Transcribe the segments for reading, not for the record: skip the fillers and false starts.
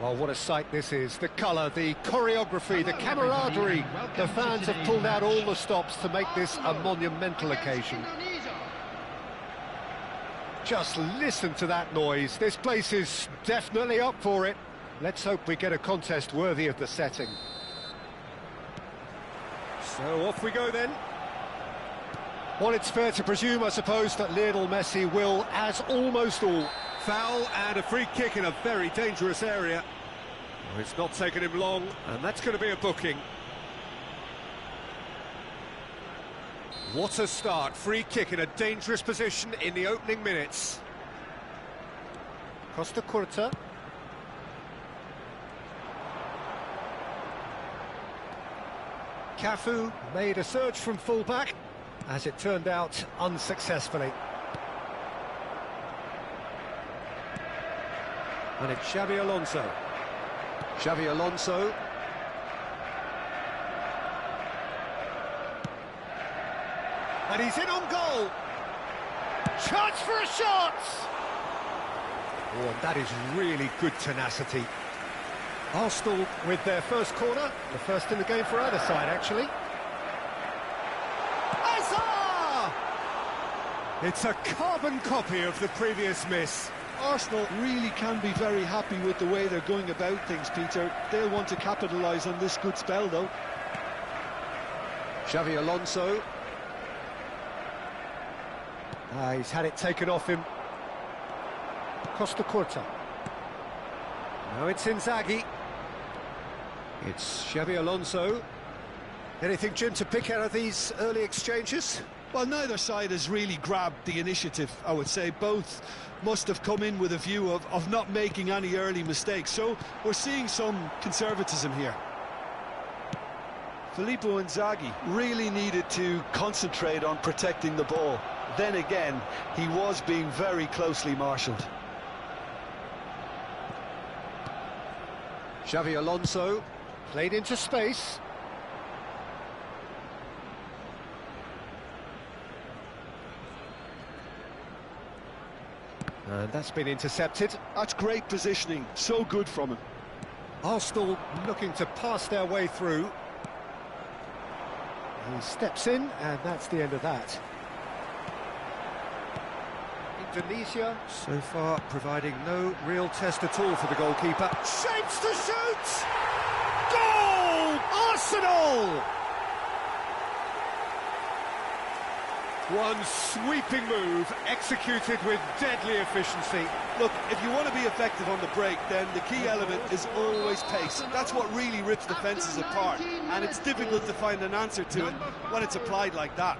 Well, what a sight this is. The colour, the choreography, the camaraderie. The fans have pulled out all the stops to make this a monumental occasion. Just listen to that noise. This place is definitely up for it. Let's hope we get a contest worthy of the setting. So off we go then. Well, it's fair to presume, I suppose, that Lionel Messi will, as almost all. Foul and a free kick in a very dangerous area. Oh, it's not taken him long, and that's going to be a booking. What a start. Free kick in a dangerous position in the opening minutes. Costa Curta. Cafu made a surge from full-back, as it turned out unsuccessfully. And it's Xabi Alonso. Xabi Alonso. And he's in on goal. Chance for a shot! Oh, and that is really good tenacity. Arsenal with their first corner, the first in the game for either side, actually. It's a carbon copy of the previous miss. Arsenal really can be very happy with the way they're going about things, Peter. They'll want to capitalise on this good spell, though. Xabi Alonso. He's had it taken off him. Costa Curta. Now it's Inzaghi. It's Xabi Alonso. Anything, Jim, to pick out of these early exchanges? Well, neither side has really grabbed the initiative, I would say. Both must have come in with a view of not making any early mistakes. So we're seeing some conservatism here. Filippo Inzaghi really needed to concentrate on protecting the ball. Then again, he was being very closely marshalled. Xabi Alonso played into space. And that's been intercepted. That's great positioning, so good from him. Arsenal looking to pass their way through. He steps in, and that's the end of that. Indonesia, so far, providing no real test at all for the goalkeeper. Shapes to shoot! Goal! Arsenal! One sweeping move, executed with deadly efficiency. Look, if you want to be effective on the break, then the key element is always pace. That's what really rips defences apart, and it's difficult to find an answer to it when it's applied like that.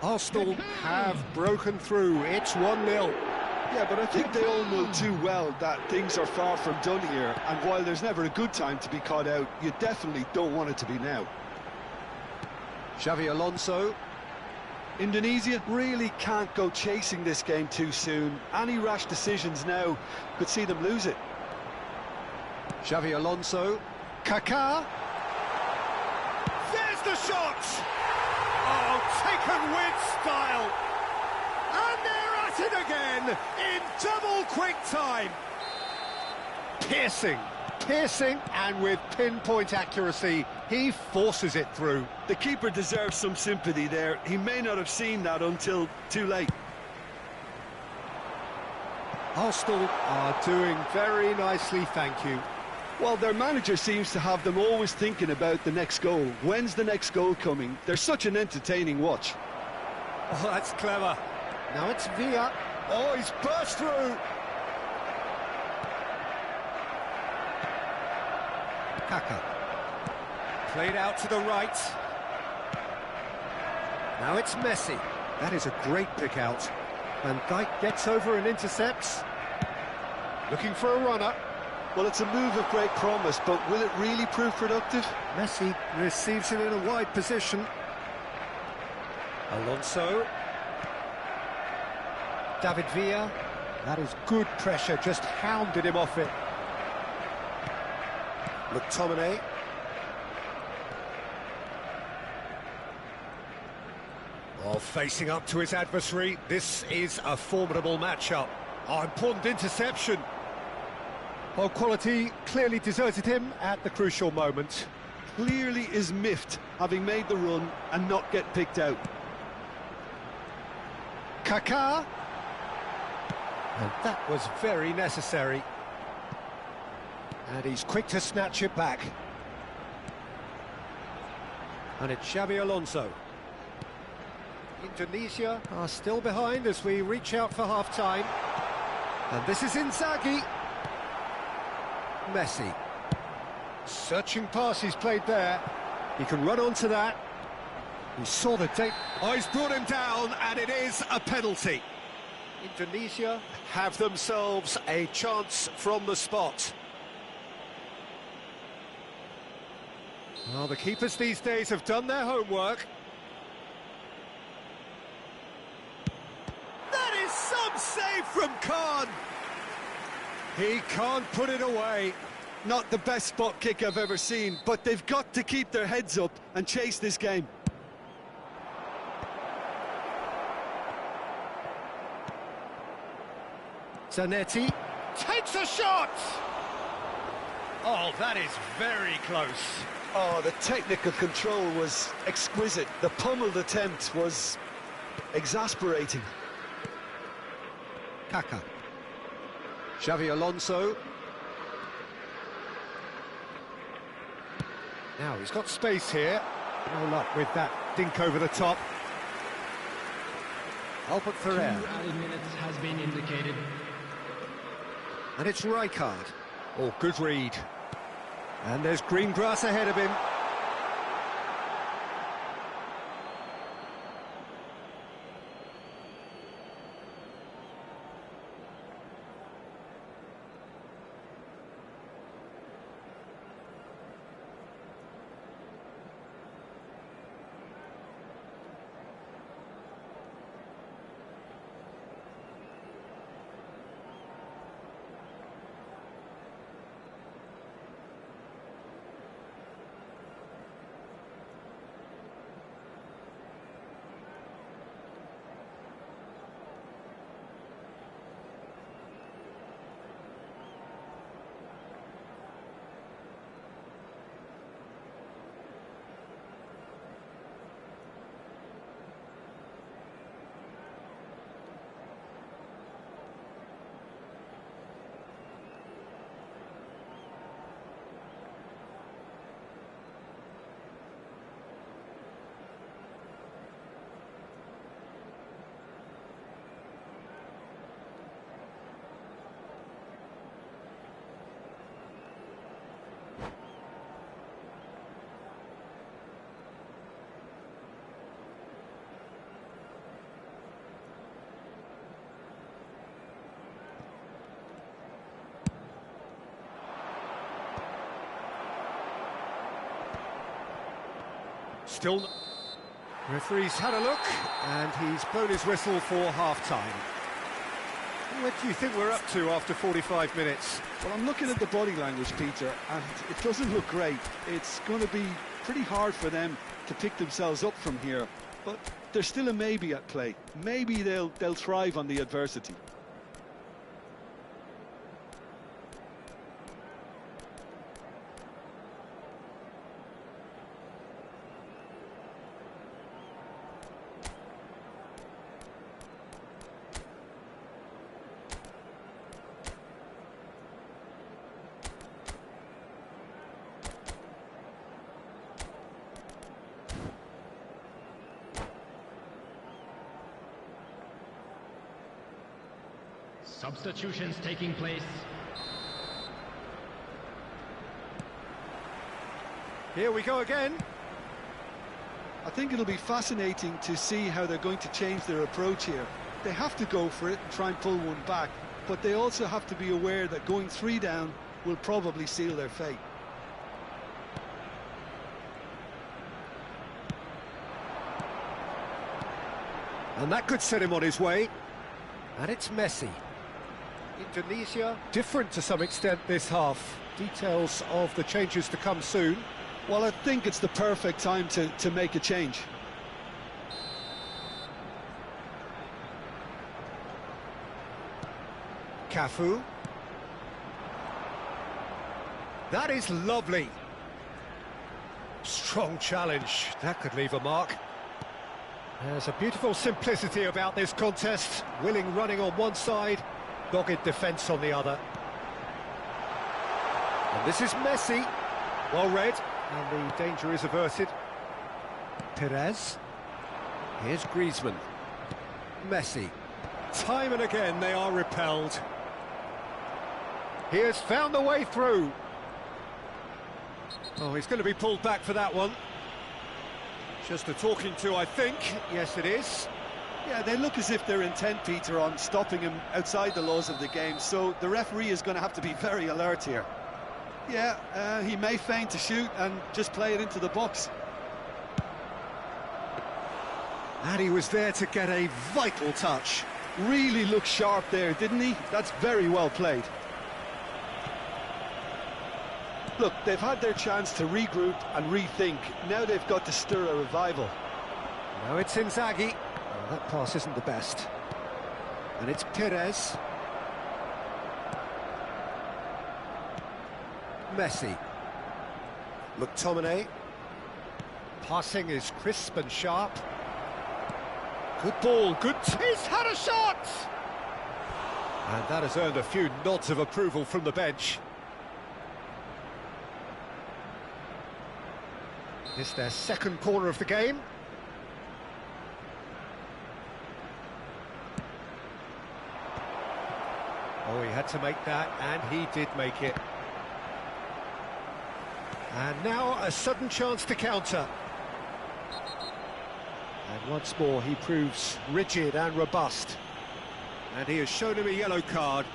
Arsenal have broken through. It's 1-0. Yeah, but I think they all know too well that things are far from done here, and while there's never a good time to be caught out, you definitely don't want it to be now. Xabi Alonso. Indonesia really can't go chasing this game too soon. Any rash decisions now could see them lose it. Xabi Alonso. Kaká. There's the shot! Oh, taken with style! And they're at it again, in double quick time! Piercing, and with pinpoint accuracy, he forces it through. The keeper deserves some sympathy there. He may not have seen that until too late. Arsenal are doing very nicely, thank you. Well, their manager seems to have them always thinking about the next goal. When's the next goal coming? They're such an entertaining watch. Oh, that's clever. Now it's Villa. Oh, he's burst through. Kaká. Played out to the right. Now it's Messi. That is a great pick out. Van Dijk gets over and intercepts. Looking for a runner. Well, it's a move of great promise, but will it really prove productive? Messi receives it in a wide position. Alonso. David Villa. That is good pressure, just hounded him off it. McTominay. Oh, facing up to his adversary, this is a formidable matchup. Oh, important interception. Well, quality clearly deserted him at the crucial moment. Clearly is miffed, having made the run and not get picked out. Kaká. And that was very necessary. And he's quick to snatch it back. And it's Xabi Alonso. Indonesia are still behind as we reach out for half-time. And this is Inzaghi. Messi. Searching pass he's played there. He can run onto that. He saw the tape. Oh, he's brought him down, and it is a penalty. Indonesia have themselves a chance from the spot. Well, the keepers these days have done their homework. That is some save from Khan. He can't put it away. Not the best spot kick I've ever seen, but they've got to keep their heads up and chase this game. Zanetti takes a shot! Oh, that is very close. Oh, the technical control was exquisite. The pummeled attempt was exasperating. Kaká. Xabi Alonso. Now he's got space here. No luck with that dink over the top. Albert 2 Ferrer. added minutes has been indicated. And it's Rijkaard. Oh, good read. And there's green grass ahead of him. Still, referee's had a look, and he's blown his whistle for half-time. What do you think we're up to after 45 minutes? Well, I'm looking at the body language, Peter, and it doesn't look great. It's going to be pretty hard for them to pick themselves up from here, but there's still a maybe at play. Maybe they'll thrive on the adversity. Substitutions taking place. Here we go again. I think it'll be fascinating to see how they're going to change their approach here. They have to go for it and try and pull one back, but they also have to be aware that going 3 down will probably seal their fate. And that could set him on his way. And it's Messi. Indonesia, different to some extent this half. Details of the changes to come soon. Well, I think it's the perfect time to make a change. Cafu. That is lovely. Strong challenge. That could leave a mark. There's a beautiful simplicity about this contest. Willing running on one side, dogged defence on the other. And this is Messi. Well read, and the danger is averted. Perez. Here's Griezmann. Messi. Time and again they are repelled. He has found the way through. Oh, he's going to be pulled back for that one. Just a talking to, I think. Yes, it is. Yeah, they look as if they're intent, Peter, on stopping him outside the laws of the game, so the referee is going to have to be very alert here. Yeah, he may feign to shoot and just play it into the box. And he was there to get a vital touch. Really looked sharp there, didn't he? That's very well played. Look, they've had their chance to regroup and rethink. Now they've got to stir a revival. Now it's Inzaghi. Oh, that pass isn't the best. And it's Perez. Messi. McTominay. Passing is crisp and sharp. Good ball, good... He's had a shot! And that has earned a few nods of approval from the bench. It's their second corner of the game. Oh, he had to make that, and he did make it. And now a sudden chance to counter. And once more he proves rigid and robust. And he has shown him a yellow card.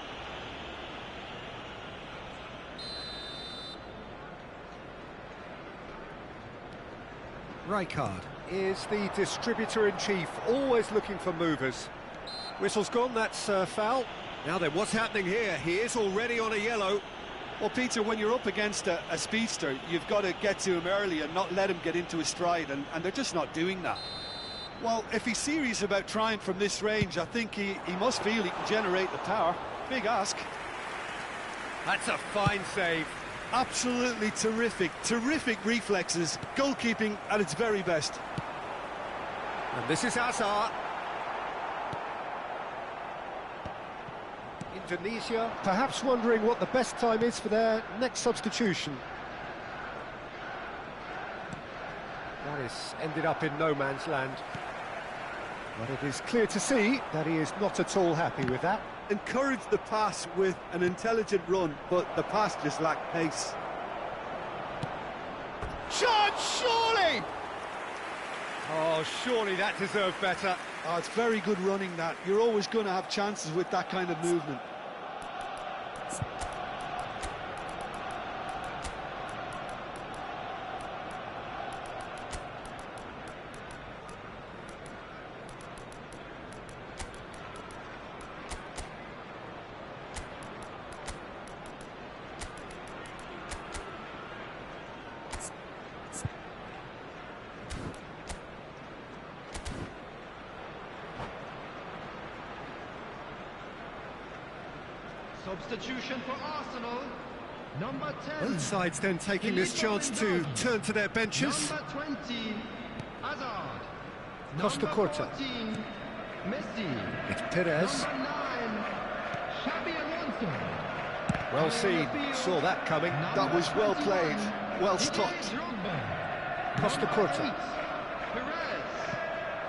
Rijkaard is the distributor-in-chief, always looking for movers. Whistle's gone, that's foul. Now then, what's happening here? He is already on a yellow. Well, Peter, when you're up against a speedster, you've got to get to him early and not let him get into his stride, and they're just not doing that. Well, if he's serious about trying from this range, I think he must feel he can generate the power. Big ask. That's a fine save. Absolutely terrific, terrific reflexes, goalkeeping at its very best. And this is Hazard. Indonesia perhaps wondering what the best time is for their next substitution. That is ended up in no man's land. But it is clear to see that he is not at all happy with that. Encouraged the pass with an intelligent run, but the pass just lacked pace. Shot, surely! Oh, surely that deserved better. Oh, it's very good running, that. You're always going to have chances with that kind of movement. Substitution for Arsenal, number 10. Both sides then taking this chance to turn to their benches. Number 20, Hazard. Costa Number Corta. 14, Messi. It's Perez. Number 9, Xabi Alonso. Well seen, saw that coming. That was well played, well stopped. Costa Corta. Perez.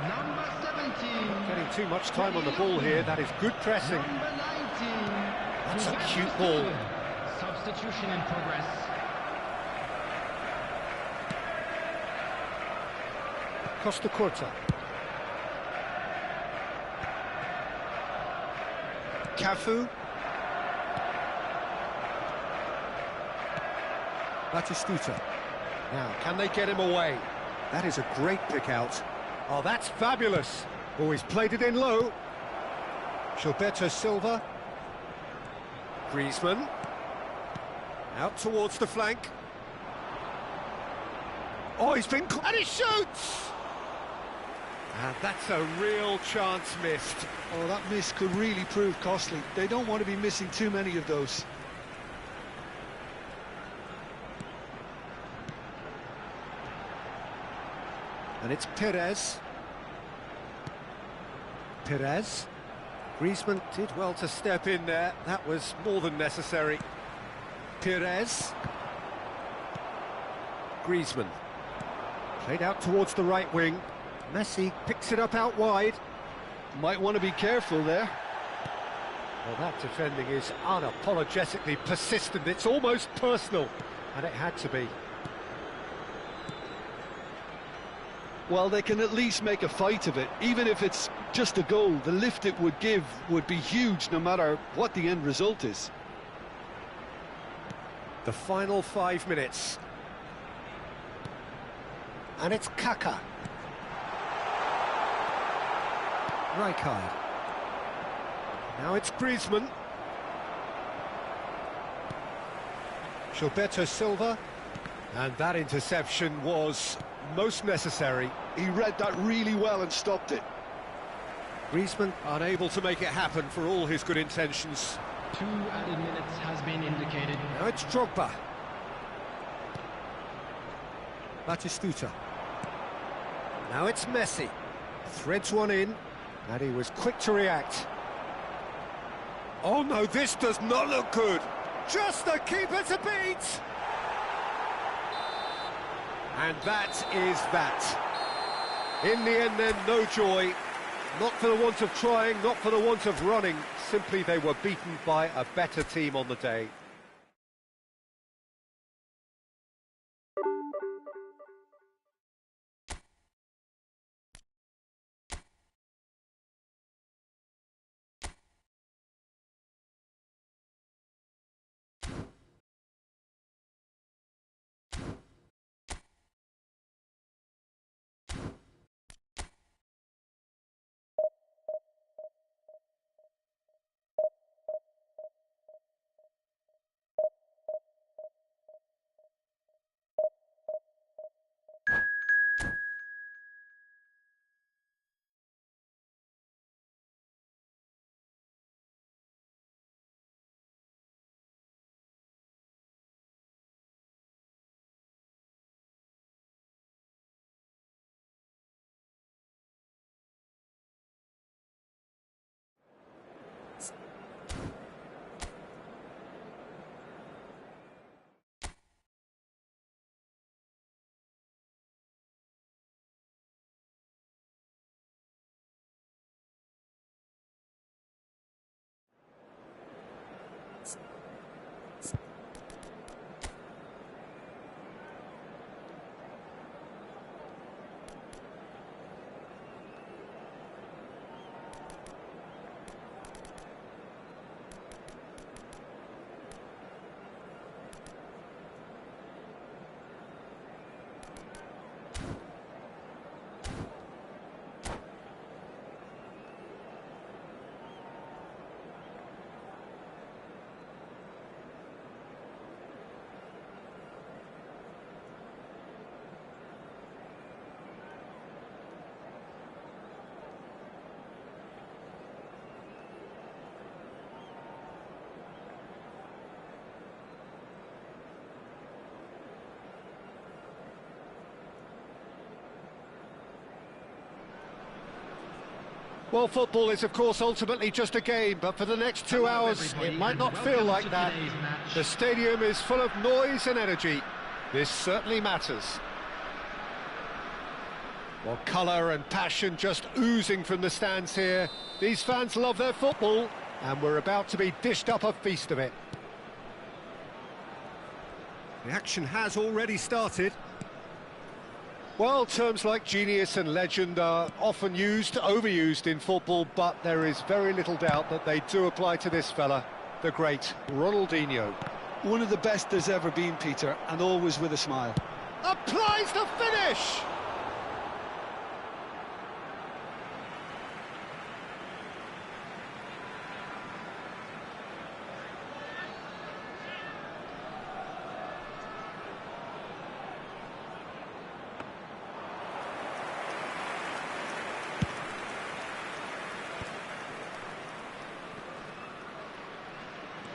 Number 17. Getting too much time on the ball here, that is good pressing. Number 19. That's a cute ball. Substitution in progress. Costa Corta. Cafu. Batistuta. Now, can they get him away? That is a great pick out. Oh, that's fabulous. Oh, he's played it in low. Gilberto Silva. Griezmann. Out towards the flank. Oh, he's been... And he shoots! And that's a real chance missed. Oh, that miss could really prove costly. They don't want to be missing too many of those. And it's Perez. Perez. Griezmann did well to step in there. That was more than necessary. Perez. Griezmann. Played out towards the right wing. Messi picks it up out wide. Might want to be careful there. Well, that defending is unapologetically persistent. It's almost personal, and it had to be. Well, they can at least make a fight of it. Even if it's just a goal, the lift it would give would be huge no matter what the end result is. The final 5 minutes. And it's Kaka. Rijkaard. Now it's Griezmann. Gilberto Silva. And that interception was most necessary. He read that really well and stopped it. Griezmann unable to make it happen for all his good intentions. 2 added minutes has been indicated. Now it's Drogba. Batistuta. Now it's Messi. Threads one in, and he was quick to react. Oh no, this does not look good. Just the keeper to beat. And that is that. In the end then, no joy. Not for the want of trying, not for the want of running. Simply they were beaten by a better team on the day. Well, football is, of course, ultimately just a game, but for the next 2 hours, it might not feel like that. The stadium is full of noise and energy. This certainly matters. Well, colour and passion just oozing from the stands here. These fans love their football, and we're about to be dished up a feast of it. The action has already started. Well, terms like genius and legend are often used, overused in football, but there is very little doubt that they do apply to this fella, the great Ronaldinho. One of the best there's ever been, Peter, and always with a smile. Applies the finish!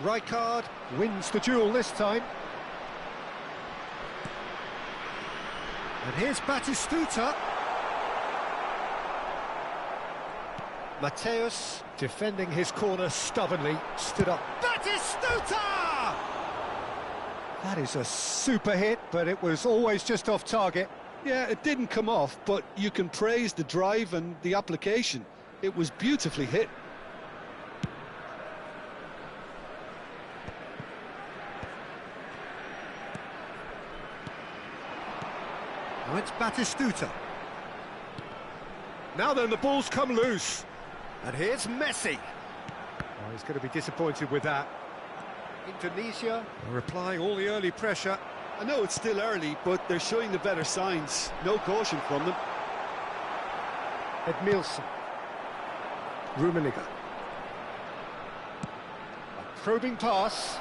Rijkaard wins the duel this time. And here's Batistuta. Mateus, defending his corner stubbornly, stood up. Batistuta! That is a super hit, but it was always just off target. Yeah, it didn't come off, but you can praise the drive and the application. It was beautifully hit. Now it's Batistuta. Now then, the ball's come loose. And here's Messi. Oh, he's going to be disappointed with that. Indonesia They're applying all the early pressure. I know it's still early, but they're showing the better signs. No caution from them. Edmilson. Rummenigge. A probing pass.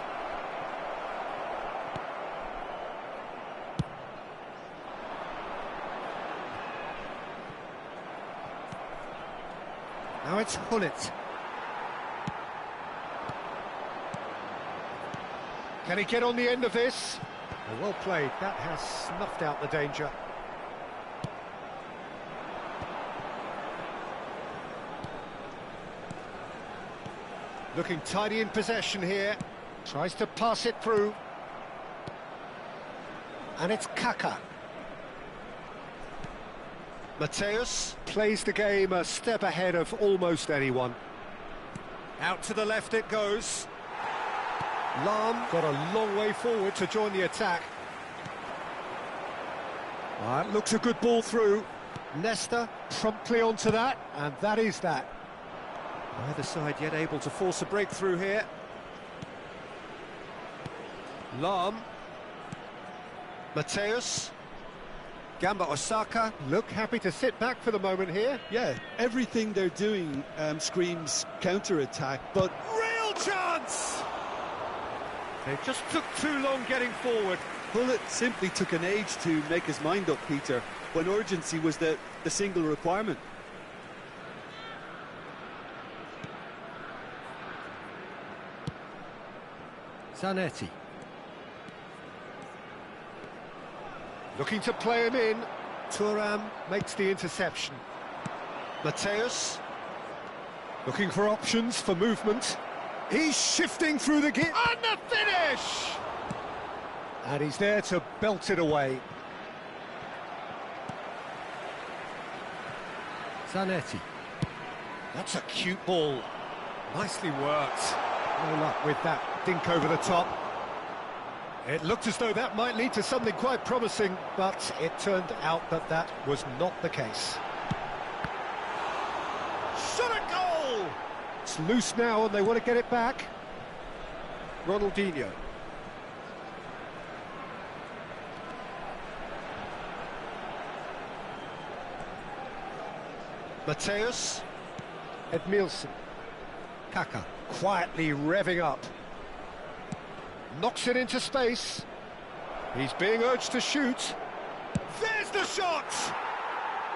Now it's Hullet. Can he get on the end of this? Oh, well played. That has snuffed out the danger. Looking tidy in possession here. Tries to pass it through. And it's Kaka. Mateus plays the game a step ahead of almost anyone. Out to the left it goes. Lam got a long way forward to join the attack. Looks a good ball through. Nesta promptly onto that, and that is that. Neither side yet able to force a breakthrough here. Lam. Mateus. Gamba Osaka look happy to sit back for the moment here. Yeah, everything they're doing screams counter-attack, but... Real chance! They just took too long getting forward. Hullet simply took an age to make his mind up, Peter, when urgency was the single requirement. Zanetti. Looking to play him in. Thuram makes the interception. Mateus. Looking for options for movement. He's shifting through the gap. And the finish! And he's there to belt it away. Zanetti. That's a cute ball. Nicely worked. No luck with that dink over the top. It looked as though that might lead to something quite promising, but it turned out that that was not the case. Shot a goal! It's loose now and they want to get it back. Ronaldinho. Mateus. Edmilson. Kaka quietly revving up. Knocks it into space. He's being urged to shoot. There's the shot!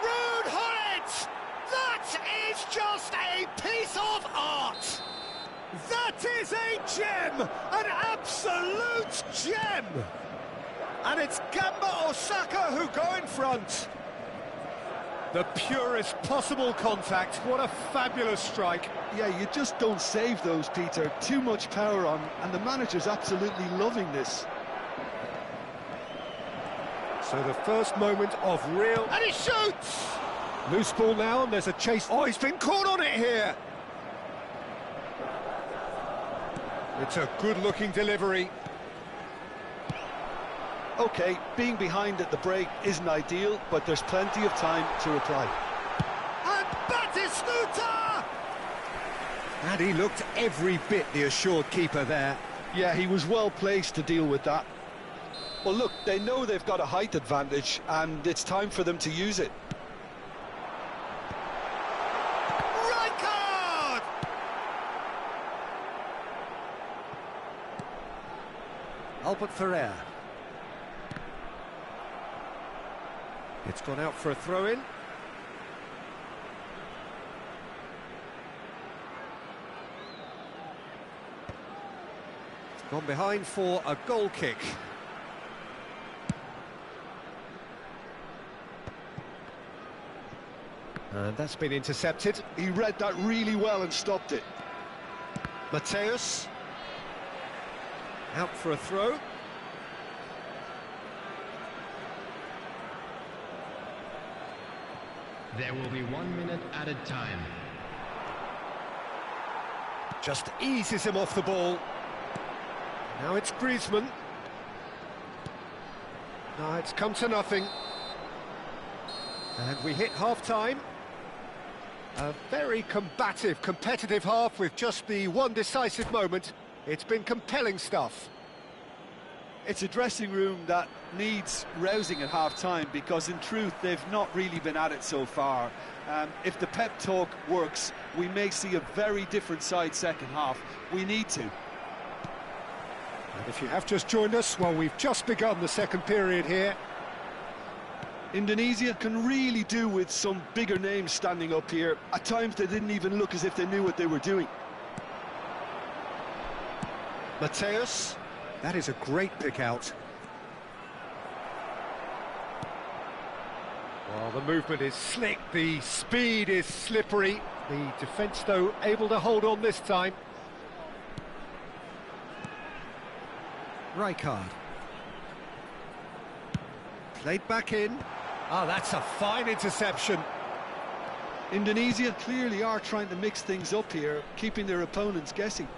Rude Hullet! That is just a piece of art! That is a gem! An absolute gem! And it's Gamba Osaka who go in front. The purest possible contact. What a fabulous strike. Yeah, you just don't save those, Peter. Too much power on, and the manager's absolutely loving this. So the first moment of real... And he shoots! Loose ball now, and there's a chase. Oh, he's been caught on it here! It's a good-looking delivery. OK, being behind at the break isn't ideal, but there's plenty of time to reply. And Batistuta! And he looked every bit the assured keeper there. Yeah, he was well placed to deal with that. Well, look, they know they've got a height advantage, and it's time for them to use it. Right card! Albert Ferrer. It's gone out for a throw-in. It's gone behind for a goal kick. And that's been intercepted. He read that really well and stopped it. Mateus. Out for a throw. There will be 1 minute added time. Just eases him off the ball. Now it's Griezmann. No, it's come to nothing. And we hit half-time. A very combative, competitive half with just the one decisive moment. It's been compelling stuff. It's a dressing room that needs rousing at half-time because, in truth, they've not really been at it so far. If the pep talk works, we may see a very different side second half. We need to. And if you have just joined us, well, we've just begun the second period here. Indonesia can really do with some bigger names standing up here. At times they didn't even look as if they knew what they were doing. Mateus, that is a great pick out. Well, the movement is slick, the speed is slippery. The defence, though, able to hold on this time. Rijkaard. Played back in. Ah, that's a fine interception. Indonesia clearly are trying to mix things up here, keeping their opponents guessing.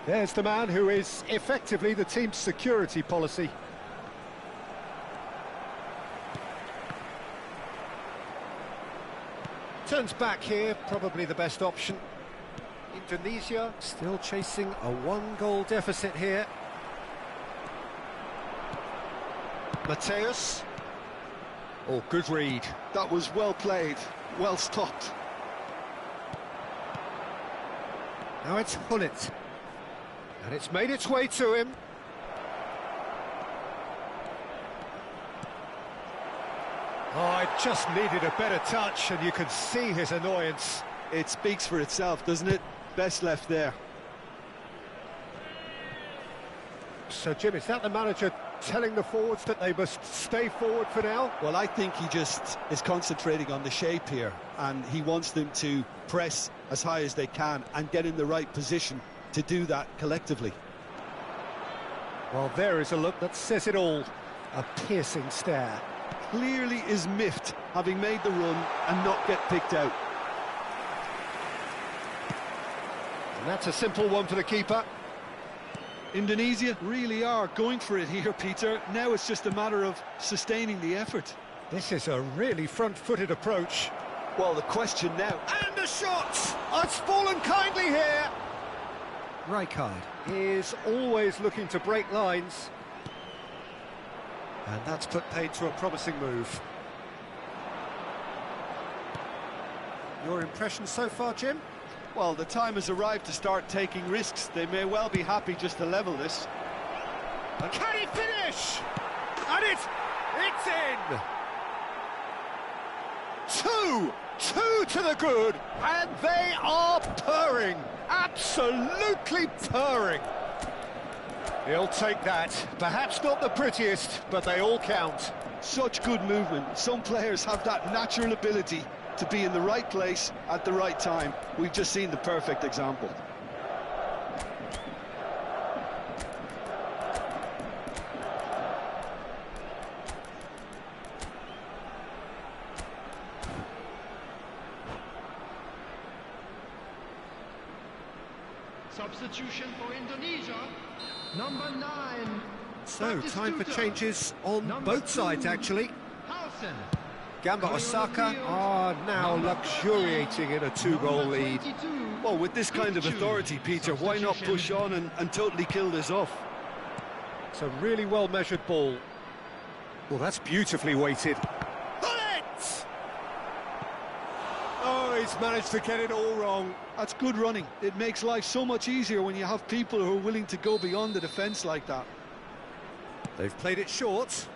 There's the man who is effectively the team's security policy. Turns back here, probably the best option. Indonesia still chasing a one-goal deficit here. Mateus. Oh, good read. That was well played, well stopped. Now it's Hullet. And it's made its way to him. Oh, it just needed a better touch, and you can see his annoyance. It speaks for itself, doesn't it? Best left there. So, Jim, is that the manager telling the forwards that they must stay forward for now? Well, I think he just is concentrating on the shape here, and he wants them to press as high as they can and get in the right position to do that collectively. Well, there is a look that says it all. A piercing stare. Clearly is miffed, having made the run and not get picked out. And that's a simple one for the keeper. Indonesia really are going for it here, Peter. Now it's just a matter of sustaining the effort. This is a really front-footed approach. Well, the question now... And a shot! It's fallen kindly here! Rijkaard is always looking to break lines. And that's put paid to a promising move. Your impression so far, Jim? Well, the time has arrived to start taking risks. They may well be happy just to level this. And can he finish? And it's in! Two to the good, and they are purring, absolutely purring. He'll take that. Perhaps not the prettiest, but they all count. Such good movement. Some players have that natural ability to be in the right place at the right time. We've just seen the perfect example. Substitution for Indonesia, number 9. So, time for changes on both sides, actually. Hausen. Gamba Osaka are now luxuriating in a two-goal lead. Well, with this kind of authority, Peter, why not push on and totally kill this off? It's a really well-measured ball. Well, that's beautifully weighted. Bullet! Oh, he's managed to get it all wrong. That's good running. It makes life so much easier when you have people who are willing to go beyond the defence like that. They've played it short.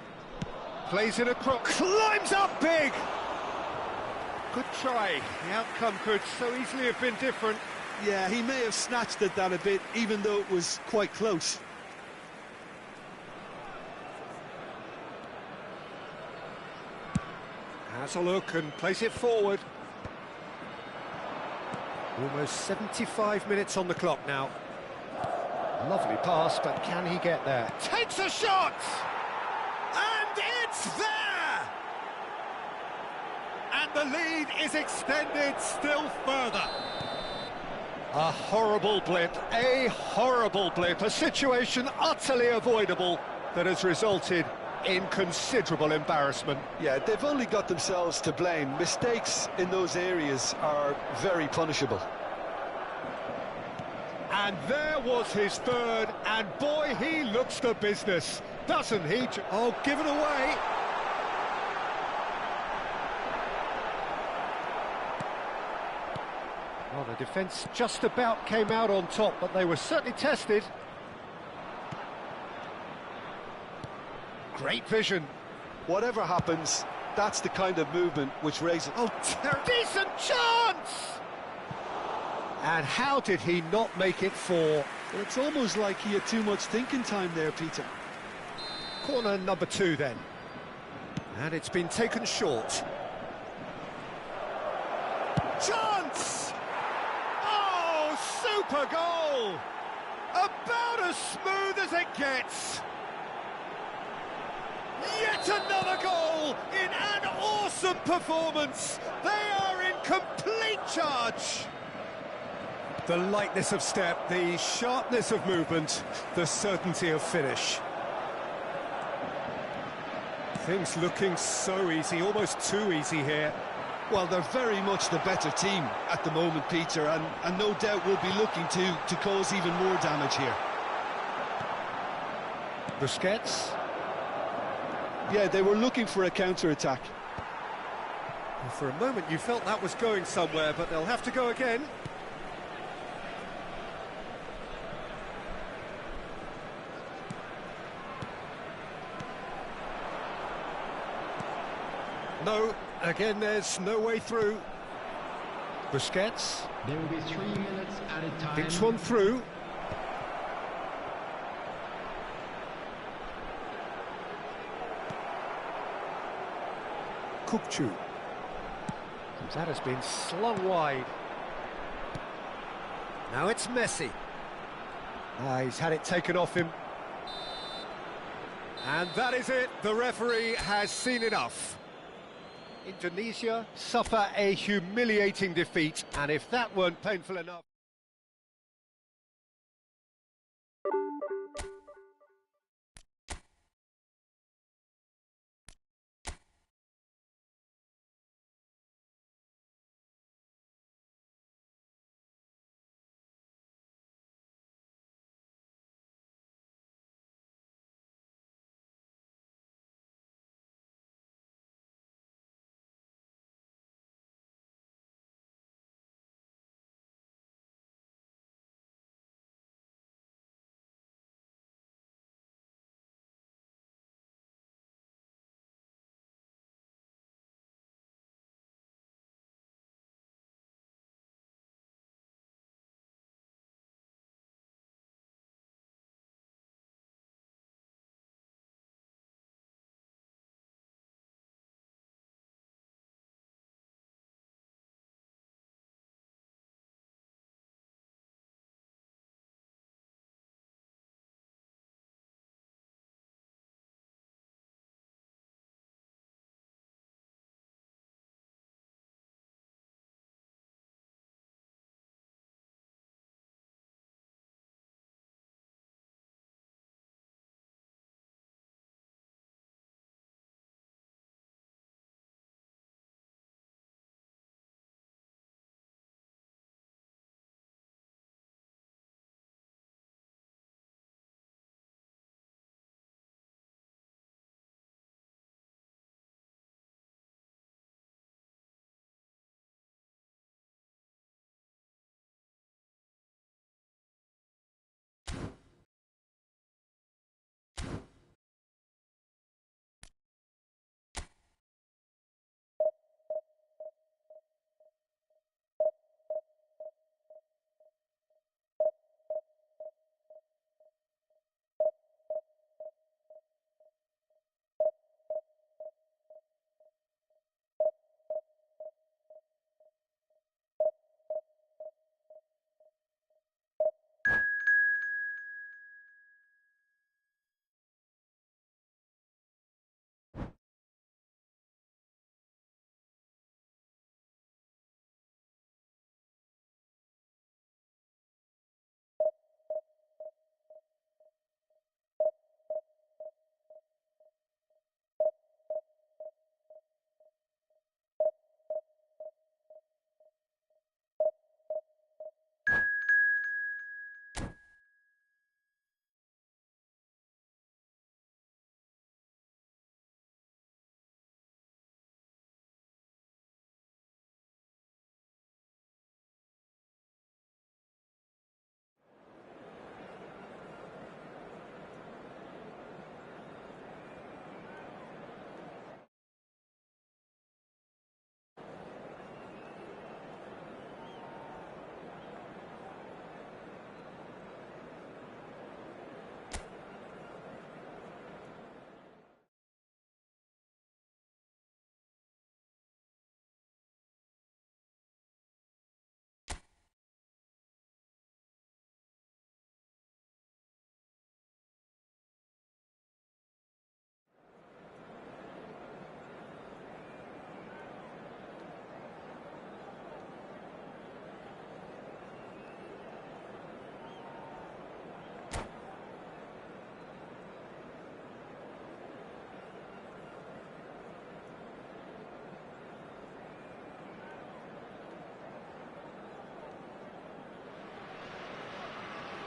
Plays it across, climbs up big! Good try. The outcome could so easily have been different. Yeah, he may have snatched at that a bit, even though it was quite close. Has a look and plays it forward. Almost 75 minutes on the clock now. Lovely pass, but can he get there? Takes a shot! And it's there! And the lead is extended still further. A horrible blip, a situation utterly avoidable that has resulted in considerable embarrassment. Yeah, they've only got themselves to blame. Mistakes in those areas are very punishable. And there was his third, and boy, he looks the business, doesn't he? Oh, given away. Well, the defence just about came out on top, but they were certainly tested. Great vision. Whatever happens, that's the kind of movement which raises... Oh, decent chance! And how did he not make it four? Well, it's almost like he had too much thinking time there, Peter. Corner number 2 then. And it's been taken short. Chance! Oh, super goal! About as smooth as it gets. Yet another goal in an awesome performance. They are in complete charge. The lightness of step, the sharpness of movement, the certainty of finish. Things looking so easy, almost too easy here. Well, they're very much the better team at the moment, Peter, and no doubt will be looking to cause even more damage here. Busquets. Yeah, they were looking for a counter-attack. Well, for a moment you felt that was going somewhere, but they'll have to go again. No, again there's no way through. Busquets. There will be 3 minutes added time. Thinks one through. Kukcu. That has been slung wide. Now it's Messi. He's had it taken off him. And that is it. The referee has seen enough. Indonesia suffer a humiliating defeat, and if that weren't painful enough...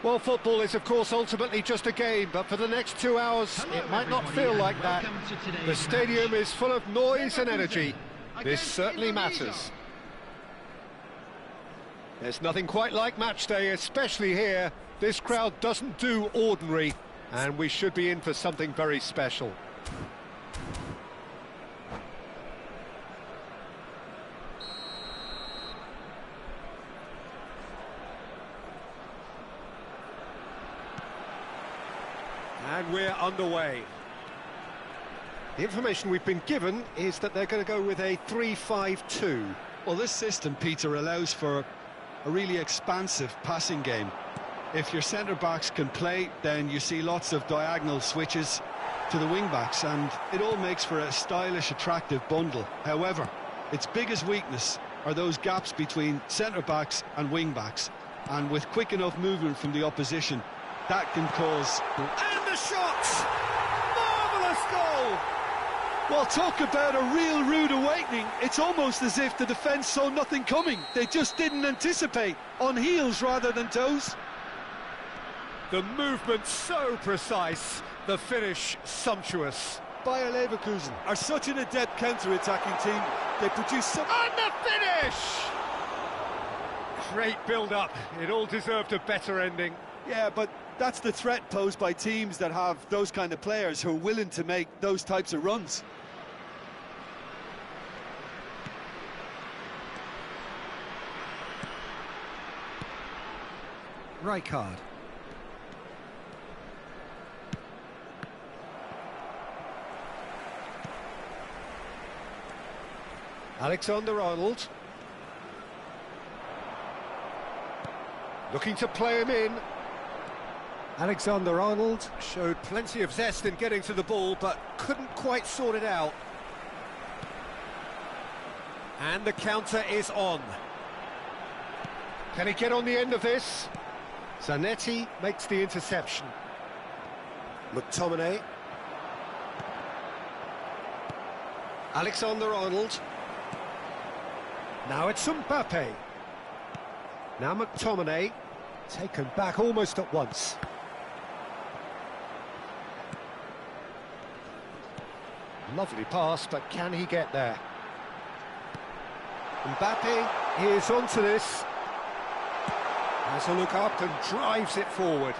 Well, football is, of course, ultimately just a game, but for the next 2 hours, it might not feel like that. The stadium is full of noise and energy. This certainly matters. There's nothing quite like match day, especially here. This crowd doesn't do ordinary, and we should be in for something very special. And we're underway. The information we've been given is that they're going to go with a 3-5-2. Well, this system, Peter, allows for a really expansive passing game. If your centre-backs can play, then you see lots of diagonal switches to the wing-backs, and it all makes for a stylish, attractive bundle. However, its biggest weakness are those gaps between centre-backs and wing-backs, and with quick enough movement from the opposition, that can cause... And the shot! Marvellous goal! Well, talk about a real rude awakening. It's almost as if the defence saw nothing coming. They just didn't anticipate, on heels rather than toes. The movement so precise, the finish sumptuous. Bayer Leverkusen are such an adept counter-attacking team. They produce some... And the finish! Great build-up. It all deserved a better ending. Yeah, but that's the threat posed by teams that have those kind of players who are willing to make those types of runs. Rijkaard. Alexander-Arnold. Looking to play him in. Alexander-Arnold showed plenty of zest in getting to the ball, but couldn't quite sort it out. And the counter is on. Can he get on the end of this? Zanetti makes the interception. McTominay. Alexander-Arnold. Now it's Mbappe. Now McTominay. Taken back almost at once. Lovely pass, but can he get there? Mbappe is onto this. Has a look up and drives it forward.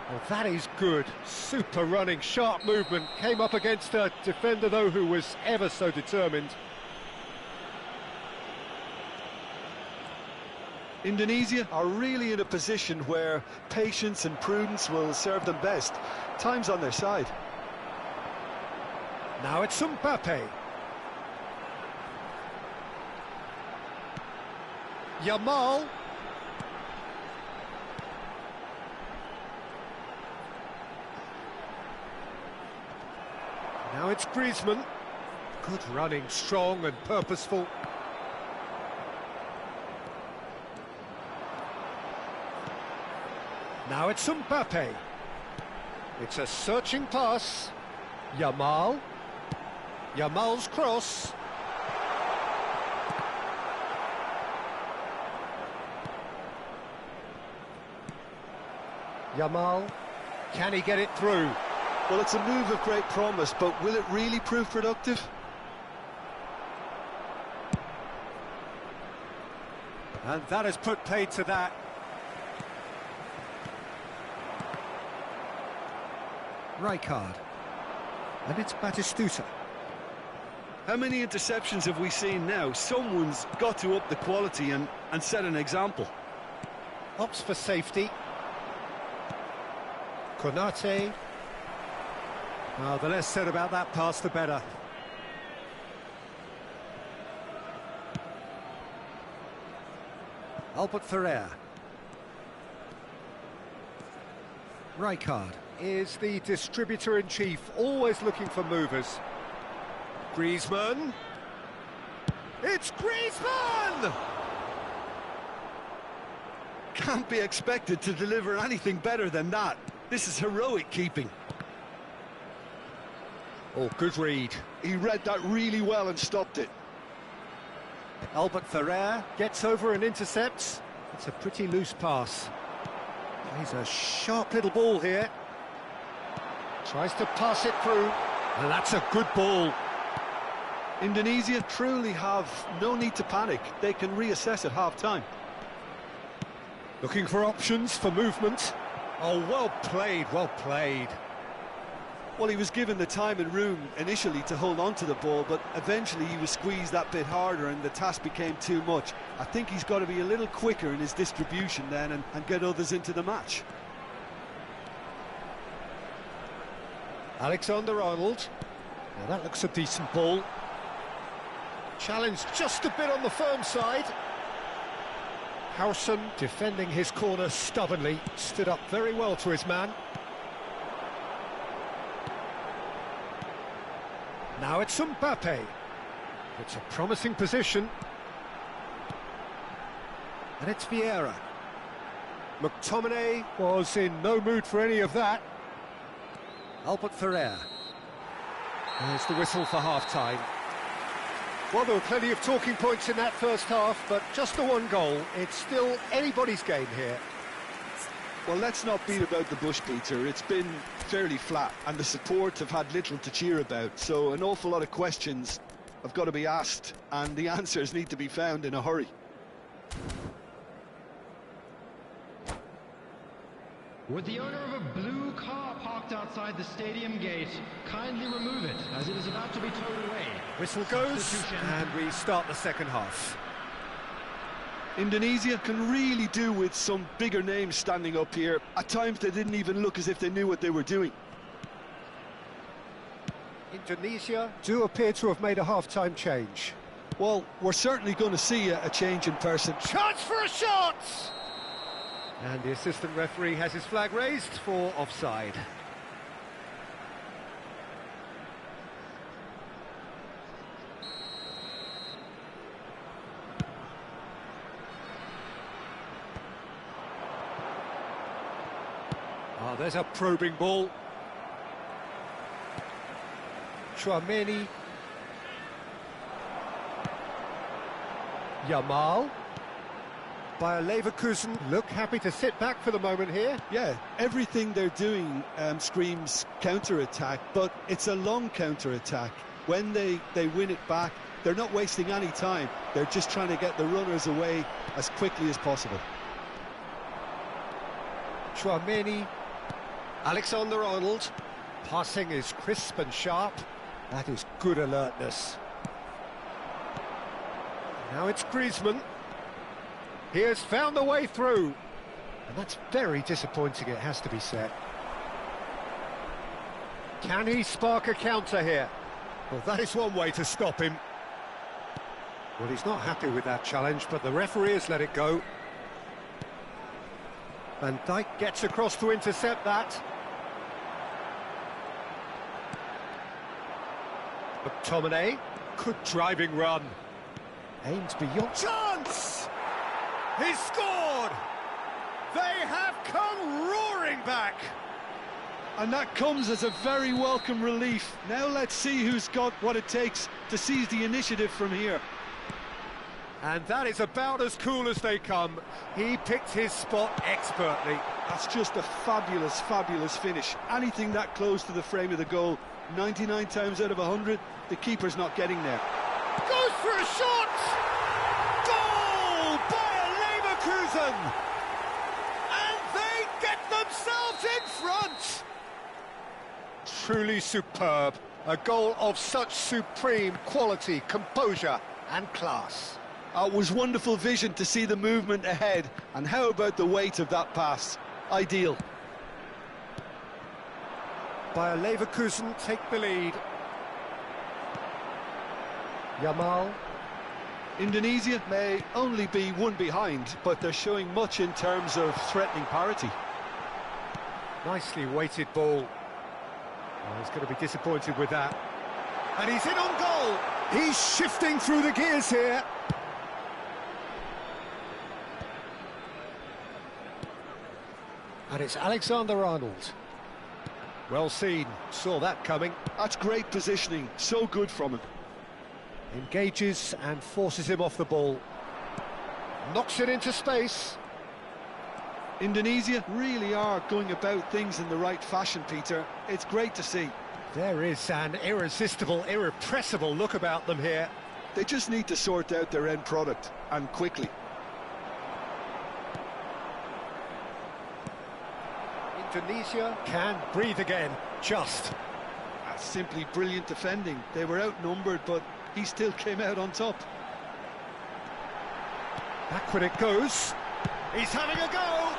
Well, that is good. Super running, sharp movement. Came up against a defender, though, who was ever so determined. Indonesia are really in a position where patience and prudence will serve them best. Time's on their side. Now it's Mbappe. Yamal. Now it's Griezmann. Good running, strong and purposeful. Now it's Mbappe. It's a searching pass. Yamal. Yamal's cross. Yamal. Can he get it through? Well, it's a move of great promise, but will it really prove productive? And that has put paid to that. Rijkaard. And it's Batistuta. How many interceptions have we seen now? Someone's got to up the quality and set an example. Opts for safety. Konate. Well, the less said about that pass, the better. Albert Ferrer. Rijkaard is the distributor-in-chief, always looking for movers. Griezmann. It's Griezmann! Can't be expected to deliver anything better than that. This is heroic keeping. Oh, good read. He read that really well and stopped it. Albert Ferrer gets over and intercepts. It's a pretty loose pass. He's a sharp little ball here. Tries to pass it through, and that's a good ball. Indonesia truly have no need to panic. They can reassess at half-time. Looking for options for movement. Oh, well played, well played. Well, he was given the time and room initially to hold on to the ball, but eventually he was squeezed that bit harder and the task became too much. I think he's got to be a little quicker in his distribution then and get others into the match. Alexander-Arnold. Now that looks a decent ball. Challenged just a bit on the firm side. Howson defending his corner stubbornly, stood up very well to his man. Now it's Mbappe. It's a promising position. And it's Vieira. McTominay was in no mood for any of that. Albert Ferrer. There's the whistle for half-time. Well, there were plenty of talking points in that first half, but just the one goal. It's still anybody's game here. Well, let's not beat about the bush, Peter. It's been fairly flat, and the support have had little to cheer about, so an awful lot of questions have got to be asked, and the answers need to be found in a hurry. Would the owner of a blue car parked outside the stadium gate kindly remove it, as it is about to be towed away? Whistle goes, and we start the second half. Indonesia can really do with some bigger names standing up here. At times they didn't even look as if they knew what they were doing. Indonesia do appear to have made a half-time change. Well, we're certainly going to see a change in person. Chance for a shot! And the assistant referee has his flag raised for offside. Oh, there's a probing ball. Chouameni. Yamal. Bayer Leverkusen look happy to sit back for the moment here. Yeah, everything they're doing screams counter-attack, but it's a long counter-attack. When they win it back, they're not wasting any time. They're just trying to get the runners away as quickly as possible. Chouameni. Alexander-Arnold. Passing is crisp and sharp. That is good alertness. Now it's Griezmann. He has found a way through. And that's very disappointing, it has to be said. Can he spark a counter here? Well, that is one way to stop him. Well, he's not happy with that challenge, but the referee has let it go. Van Dijk gets across to intercept that. McTominay, good driving run. Aims beyond. Chance! He's scored! They have come roaring back! And that comes as a very welcome relief. Now let's see who's got what it takes to seize the initiative from here. And that is about as cool as they come. He picked his spot expertly. That's just a fabulous, fabulous finish. Anything that close to the frame of the goal, 99 times out of 100, the keeper's not getting there. Goes for a shot! Goal by Leverkusen! And they get themselves in front! Truly superb. A goal of such supreme quality, composure and class. It was wonderful vision to see the movement ahead. And how about the weight of that pass? Ideal. Bayer Leverkusen take the lead. Yamal. Indonesia may only be one behind, but they're showing much in terms of threatening parity. Nicely weighted ball. Oh, he's going to be disappointed with that. And he's in on goal. He's shifting through the gears here. And it's Alexander-Arnold. Well seen, saw that coming. That's great positioning, so good from him. Engages and forces him off the ball. Knocks it into space. Indonesia really are going about things in the right fashion, Peter. It's great to see. There is an irresistible, irrepressible look about them here. They just need to sort out their end product, and quickly. Indonesia can breathe again, just. That's simply brilliant defending. They were outnumbered, but he still came out on top. Backward it goes. He's having a go!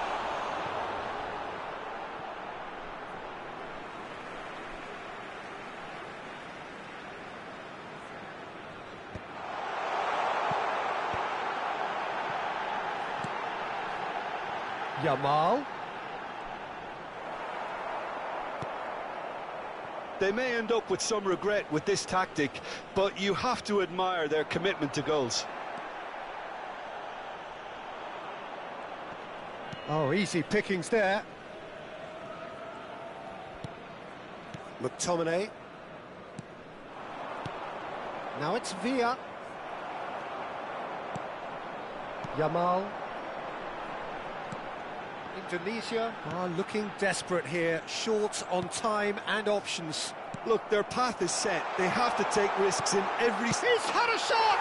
Yamal. They may end up with some regret with this tactic, but you have to admire their commitment to goals. Oh, easy pickings there. McTominay. Now it's Villa. Yamal. Indonesia are looking desperate here, short on time and options. Look, their path is set. They have to take risks in every... He's had a shot!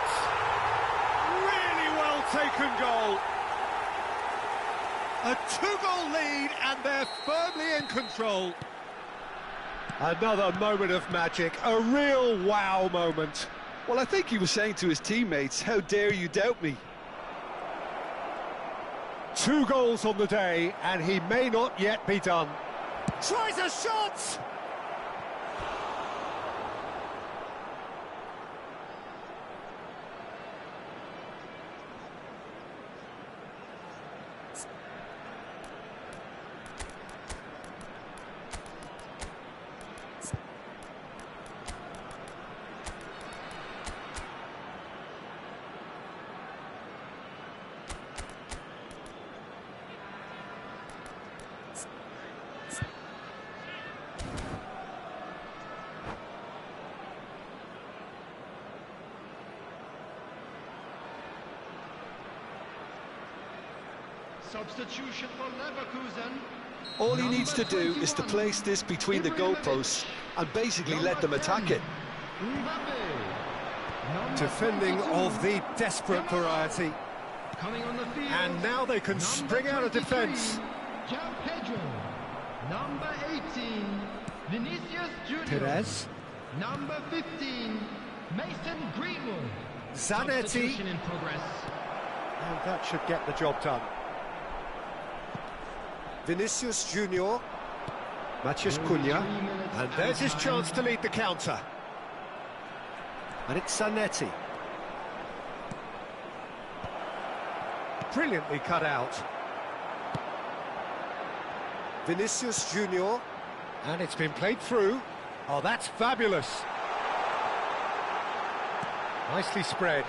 Really well taken goal. A two-goal lead and they're firmly in control. Another moment of magic, a real wow moment. Well, I think he was saying to his teammates, how dare you doubt me? 2 goals on the day, and he may not yet be done. Tries a shot! Substitution for Leverkusen. All he needs to do is to place this between the goalposts and basically let them attack it. Defending of the desperate variety. Coming on the field. And now they can spring out of defence. Pedro. Number 18, Vinicius Junior. Perez. Number 15, Mason Greenwood. Zanetti. Substitution in progress. And that should get the job done. Vinicius Junior. Matheus Cunha. And there's his chance to lead the counter. And it's Zanetti. Brilliantly cut out. Vinicius Junior. And it's been played through. Oh, that's fabulous. Nicely spread.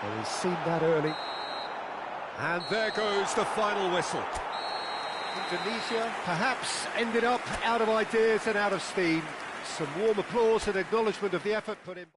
Well, he's seen that early. And there goes the final whistle. Indonesia perhaps ended up out of ideas and out of steam. Some warm applause and acknowledgement of the effort put in.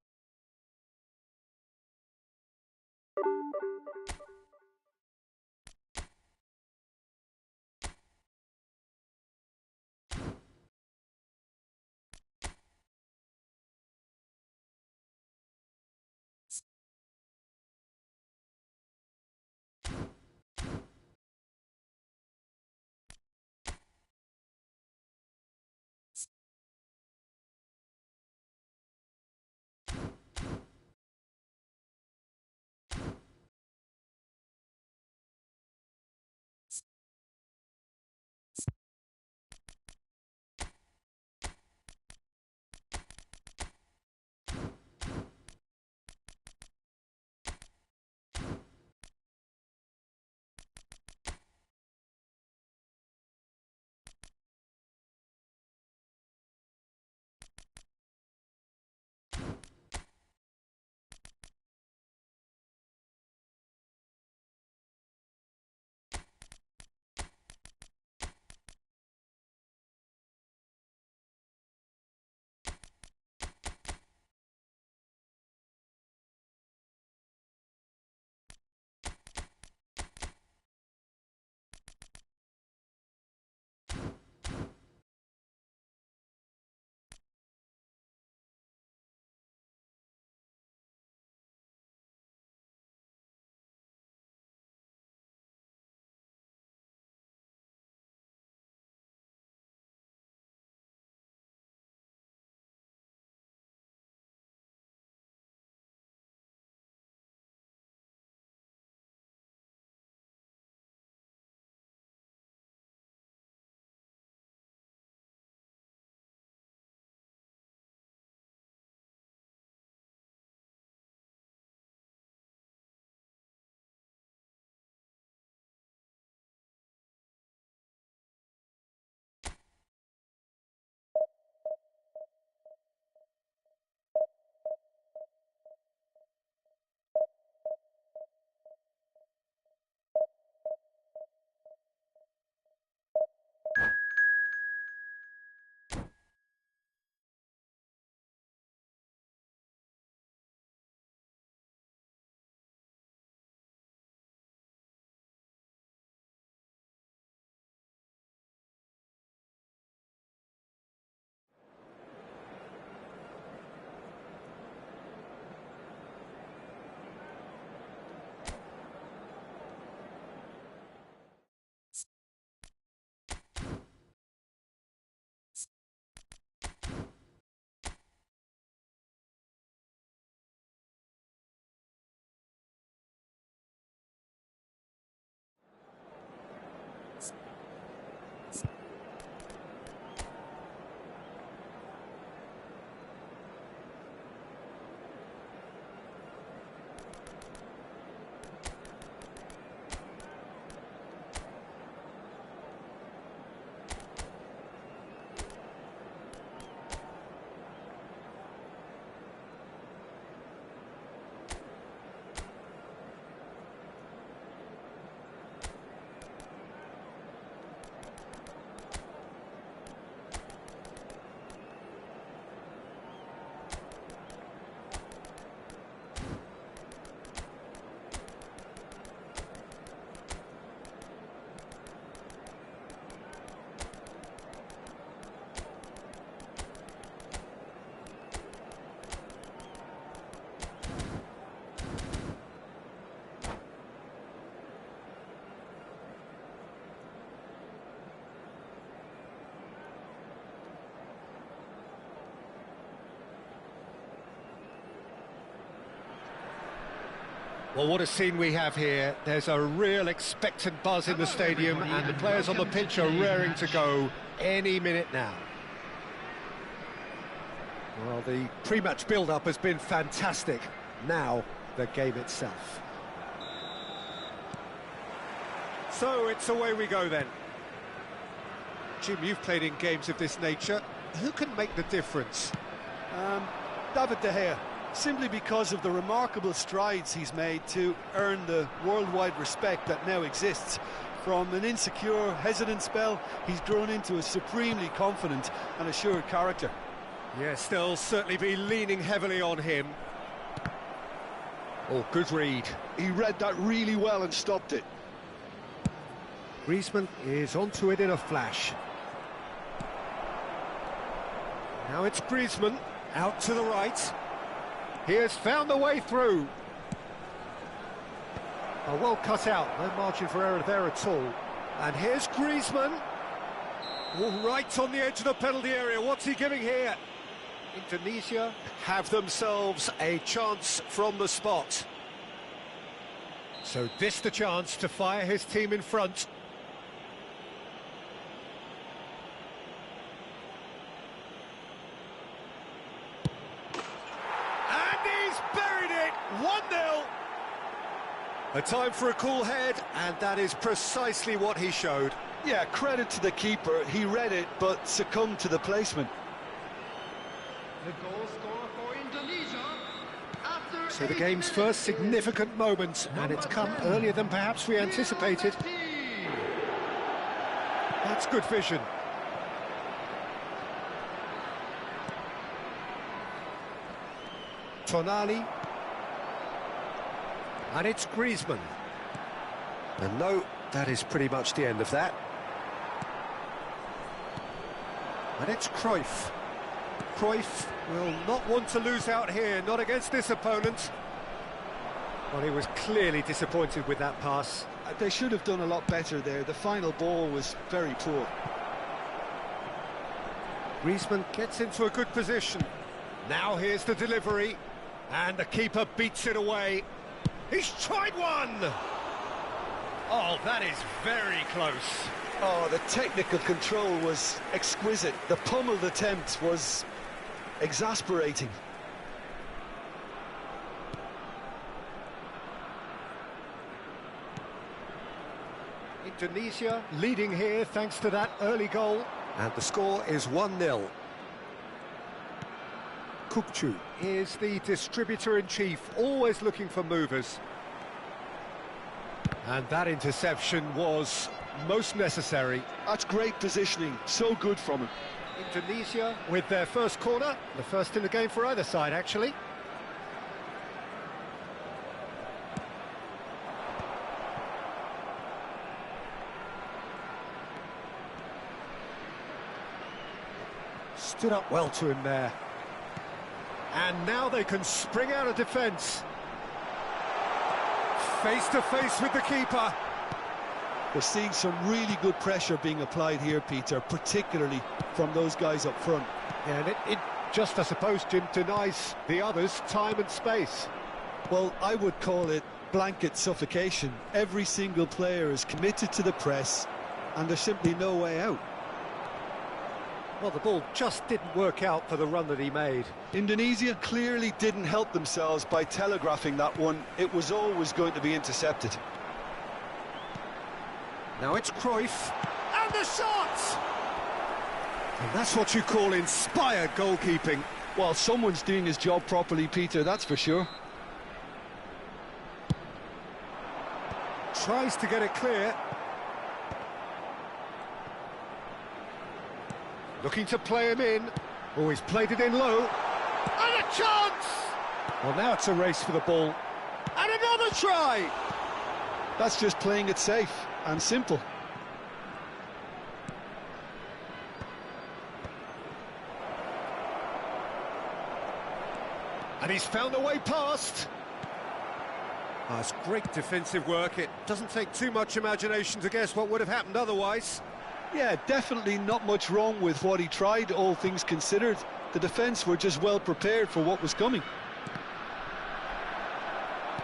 Well, what a scene we have here. There's a real expectant buzz in the stadium, and the players on the pitch are raring to go any minute now. Well, the pre-match build-up has been fantastic. Now, the game itself. So, it's away we go then. Jim, you've played in games of this nature. Who can make the difference? David De Gea, simply because of the remarkable strides he's made to earn the worldwide respect that now exists. From an insecure, hesitant spell, he's grown into a supremely confident and assured character. Yes, they'll certainly be leaning heavily on him. Oh, good read. He read that really well and stopped it. Griezmann is onto it in a flash. Now it's Griezmann, out to the right. He has found the way through. Oh, well cut out, no margin for error there at all. And here's Griezmann. Oh, right on the edge of the penalty area. What's he giving here? Indonesia have themselves a chance from the spot. So this the chance to fire his team in front. And he's buried it, 1-0. A time for a cool head, and that is precisely what he showed. Yeah, credit to the keeper. He read it, but succumbed to the placement. The goal scorer for Indonesia after So the game's first significant moment, and it's come earlier than perhaps we anticipated. That's good vision. Tonali. And it's Griezmann. And no, that is pretty much the end of that. And it's Cruyff. Cruyff will not want to lose out here, not against this opponent. Well, he was clearly disappointed with that pass. They should have done a lot better there. The final ball was very poor. Griezmann gets into a good position. Now here's the delivery. And the keeper beats it away. He's tried one! Oh, that is very close. Oh, the technical control was exquisite. The pummeled attempt was exasperating. Indonesia leading here thanks to that early goal. And the score is 1-0. Kukçu is the distributor-in-chief, always looking for movers. And that interception was most necessary. That's great positioning, so good from him. Indonesia with their first corner, the first in the game for either side, actually. Stood up well to him there. And now they can spring out of defence. Face to face with the keeper. We're seeing some really good pressure being applied here, Peter, particularly from those guys up front. Yeah, and it just, I suppose, Jim, denies the others time and space. Well, I would call it blanket suffocation. Every single player is committed to the press, and there's simply no way out. Well, the ball just didn't work out for the run that he made. Indonesia clearly didn't help themselves by telegraphing that one. It was always going to be intercepted. Now it's Cruyff. And the shot! And that's what you call inspired goalkeeping. Well, someone's doing his job properly, Peter, that's for sure. Tries to get it clear. Looking to play him in. Oh, he's played it in low. And a chance! Well, now it's a race for the ball. And another try! That's just playing it safe and simple. And he's found a way past. Oh, it's great defensive work. It doesn't take too much imagination to guess what would have happened otherwise. Yeah, definitely not much wrong with what he tried, all things considered. The defence were just well prepared for what was coming.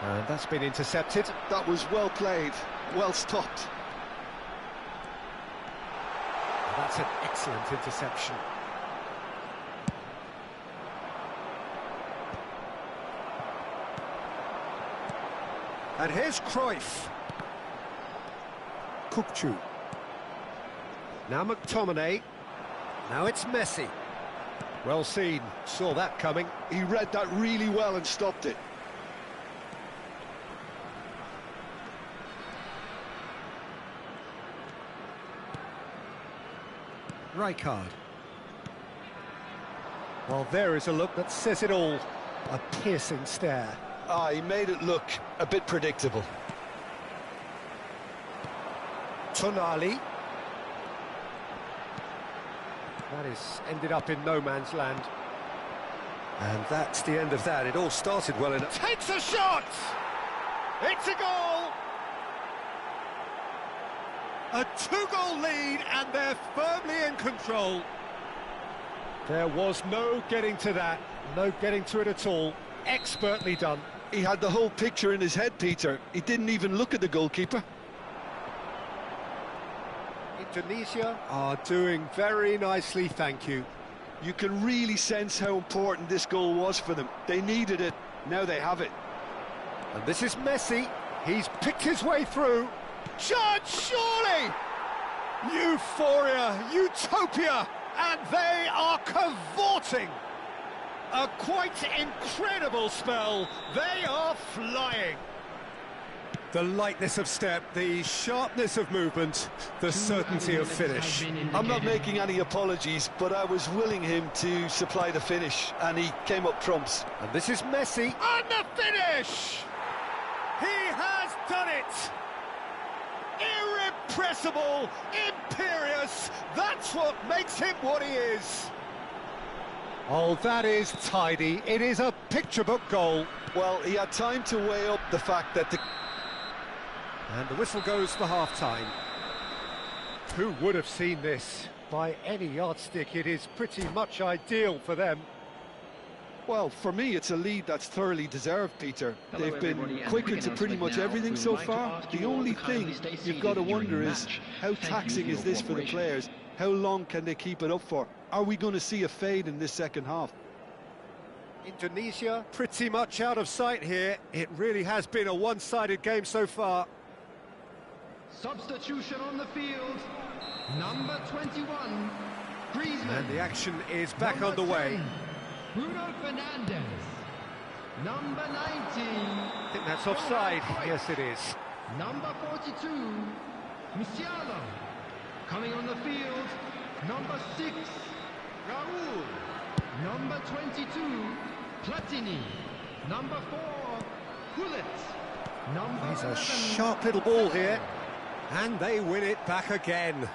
And that's been intercepted. That was well played, well stopped. That's an excellent interception. And here's Cruyff. Kupchu. Now McTominay. Now it's Messi. Well seen, saw that coming. He read that really well and stopped it. Rijkaard. Well, there is a look that says it all. A piercing stare. Ah, he made it look a bit predictable. Tonali. That is ended up in no man's land. And that's the end of that. It all started well enough. Takes a shot! It's a goal! A two-goal lead, and they're firmly in control. There was no getting to that. No getting to it at all. Expertly done. He had the whole picture in his head, Peter. He didn't even look at the goalkeeper. Indonesia are doing very nicely, thank you. You can really sense how important this goal was for them. They needed it, now they have it. And this is Messi. He's picked his way through. Judge, surely! Euphoria, utopia, and they are cavorting. A quite incredible spell. They are flying. The lightness of step, the sharpness of movement, the certainty of finish. I'm not making any apologies, but I was willing him to supply the finish, and he came up trumps. And this is Messi. And the finish! He has done it! Irrepressible, imperious, that's what makes him what he is. Oh, that is tidy. It is a picture book goal. Well, he had time to weigh up the fact that the... And the whistle goes for half-time. Who would have seen this? By any yardstick, it is pretty much ideal for them. Well, for me, it's a lead that's thoroughly deserved, Peter. They've been quicker to pretty much everything so far. The only thing you've got to wonder is, how taxing is this for the players? How long can they keep it up for? Are we going to see a fade in this second half? Indonesia pretty much out of sight here. It really has been a one-sided game so far. Substitution on the field. Number 21, Griezmann. And the action is back Number underway. 10, Bruno Fernandes. Number 19. I think that's offside. Yes, it is. Number 42, Musiala. Coming on the field, number 6, Raul. Number 22, Platini. Number 4, Gullit. Number He's a 11, sharp little ball here. And they win it back again.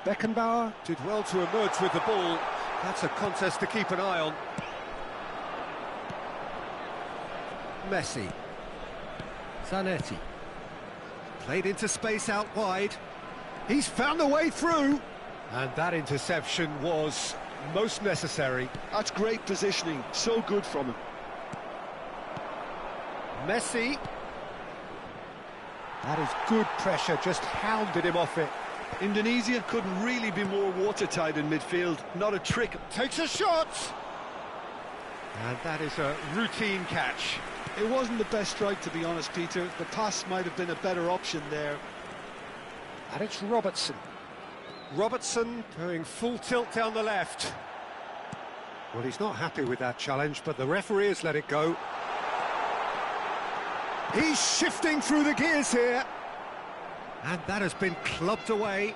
Beckenbauer did well to emerge with the ball. That's a contest to keep an eye on. Messi. Zanetti. Played into space out wide. He's found a way through. And that interception was most necessary. That's great positioning, so good from him. Messi. That is good pressure, just hounded him off it. Indonesia couldn't really be more watertight in midfield. Not a trick. Takes a shot! And that is a routine catch. It wasn't the best strike, to be honest, Peter. The pass might have been a better option there. And it's Robertson. Robertson going full tilt down the left. Well, he's not happy with that challenge, but the referee has let it go. He's shifting through the gears here. And that has been clubbed away.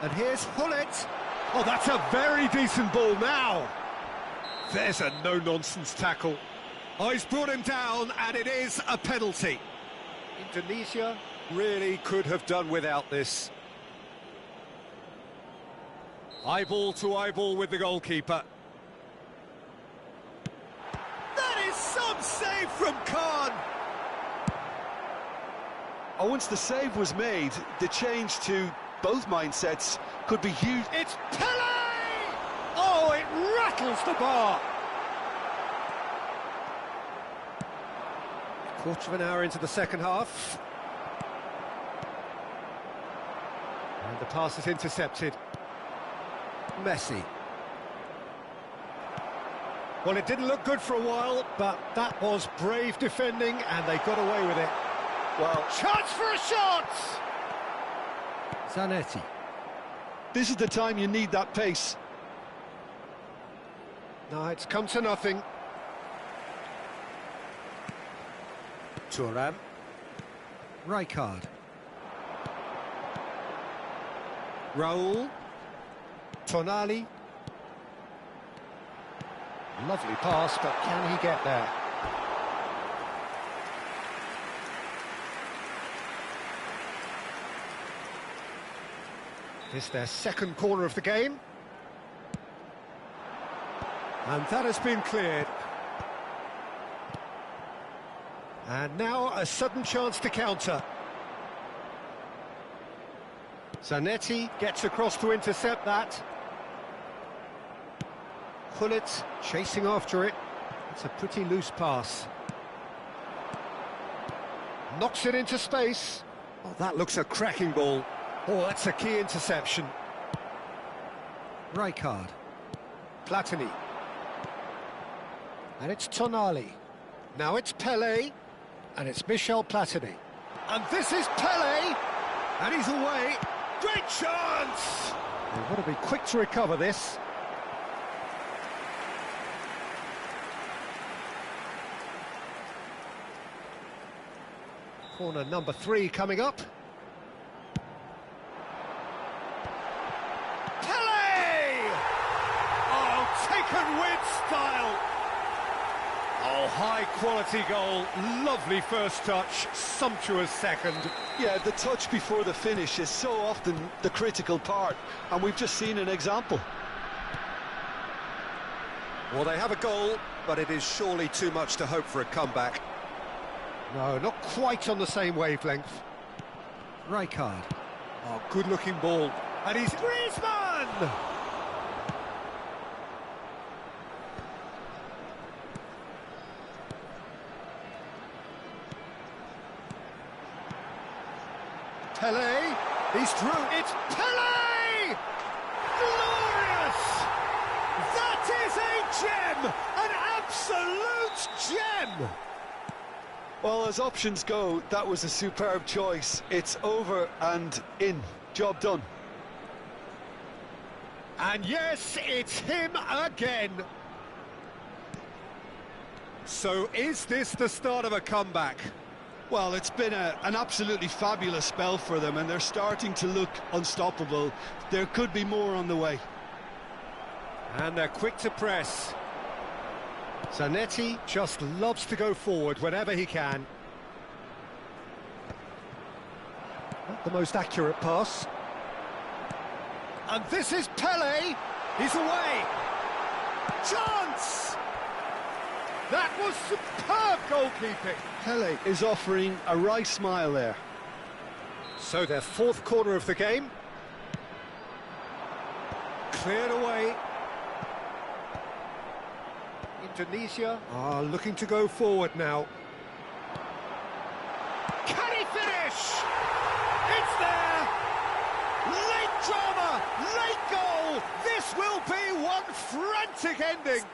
And here's Hullet. Oh, that's a very decent ball now. There's a no-nonsense tackle. Oh, he's brought him down, and it is a penalty. Indonesia really could have done without this. Eyeball to eyeball with the goalkeeper. That is some save from Khan! Oh, once the save was made, the change to both mindsets could be huge. It's Pele! Oh, it rattles the bar! Quarter of an hour into the second half. And the pass is intercepted. Messi. Well, it didn't look good for a while, but that was brave defending, and they got away with it. Well, chance for a shot! Zanetti. This is the time you need that pace. No, it's come to nothing. Thuram. Rijkaard. Raul. Tonali. Lovely pass, but can he get there? This their second corner of the game. And that has been cleared. And now a sudden chance to counter. Zanetti gets across to intercept that. Gullit chasing after it. It's a pretty loose pass. Knocks it into space. Oh, that looks a cracking ball. Oh, that's a key interception. Rijkaard. Platini. And it's Tonali. Now it's Pelé. And it's Michel Platini. And this is Pelé. And he's away. Great chance! They've got to be quick to recover this. Corner number 3 coming up. Pelé! Oh, taken with style! Oh, high-quality goal. Lovely first touch, sumptuous second. Yeah, the touch before the finish is so often the critical part, and we've just seen an example. Well, they have a goal, but it is surely too much to hope for a comeback. No, not quite on the same wavelength. Rijkaard. Oh, good-looking ball. And he's Griezmann! Pelé, he's through. It's Pelé! Glorious! That is a gem! An absolute gem! Well, as options go, that was a superb choice. It's over and in. Job done. And yes, it's him again. So is this the start of a comeback? Well, it's been an absolutely fabulous spell for them, and they're starting to look unstoppable. There could be more on the way. And they're quick to press. Zanetti just loves to go forward whenever he can. Not the most accurate pass. And this is Pelé. He's away. Chance! That was superb goalkeeping. Pelé is offering a right smile there. So their fourth corner of the game. Cleared away. Indonesia are looking to go forward now. Can he finish? It's there! Late drama, late goal! This will be one frantic ending!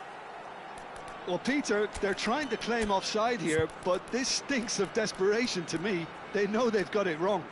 Well, Peter, they're trying to claim offside here, but this stinks of desperation to me. They know they've got it wrong.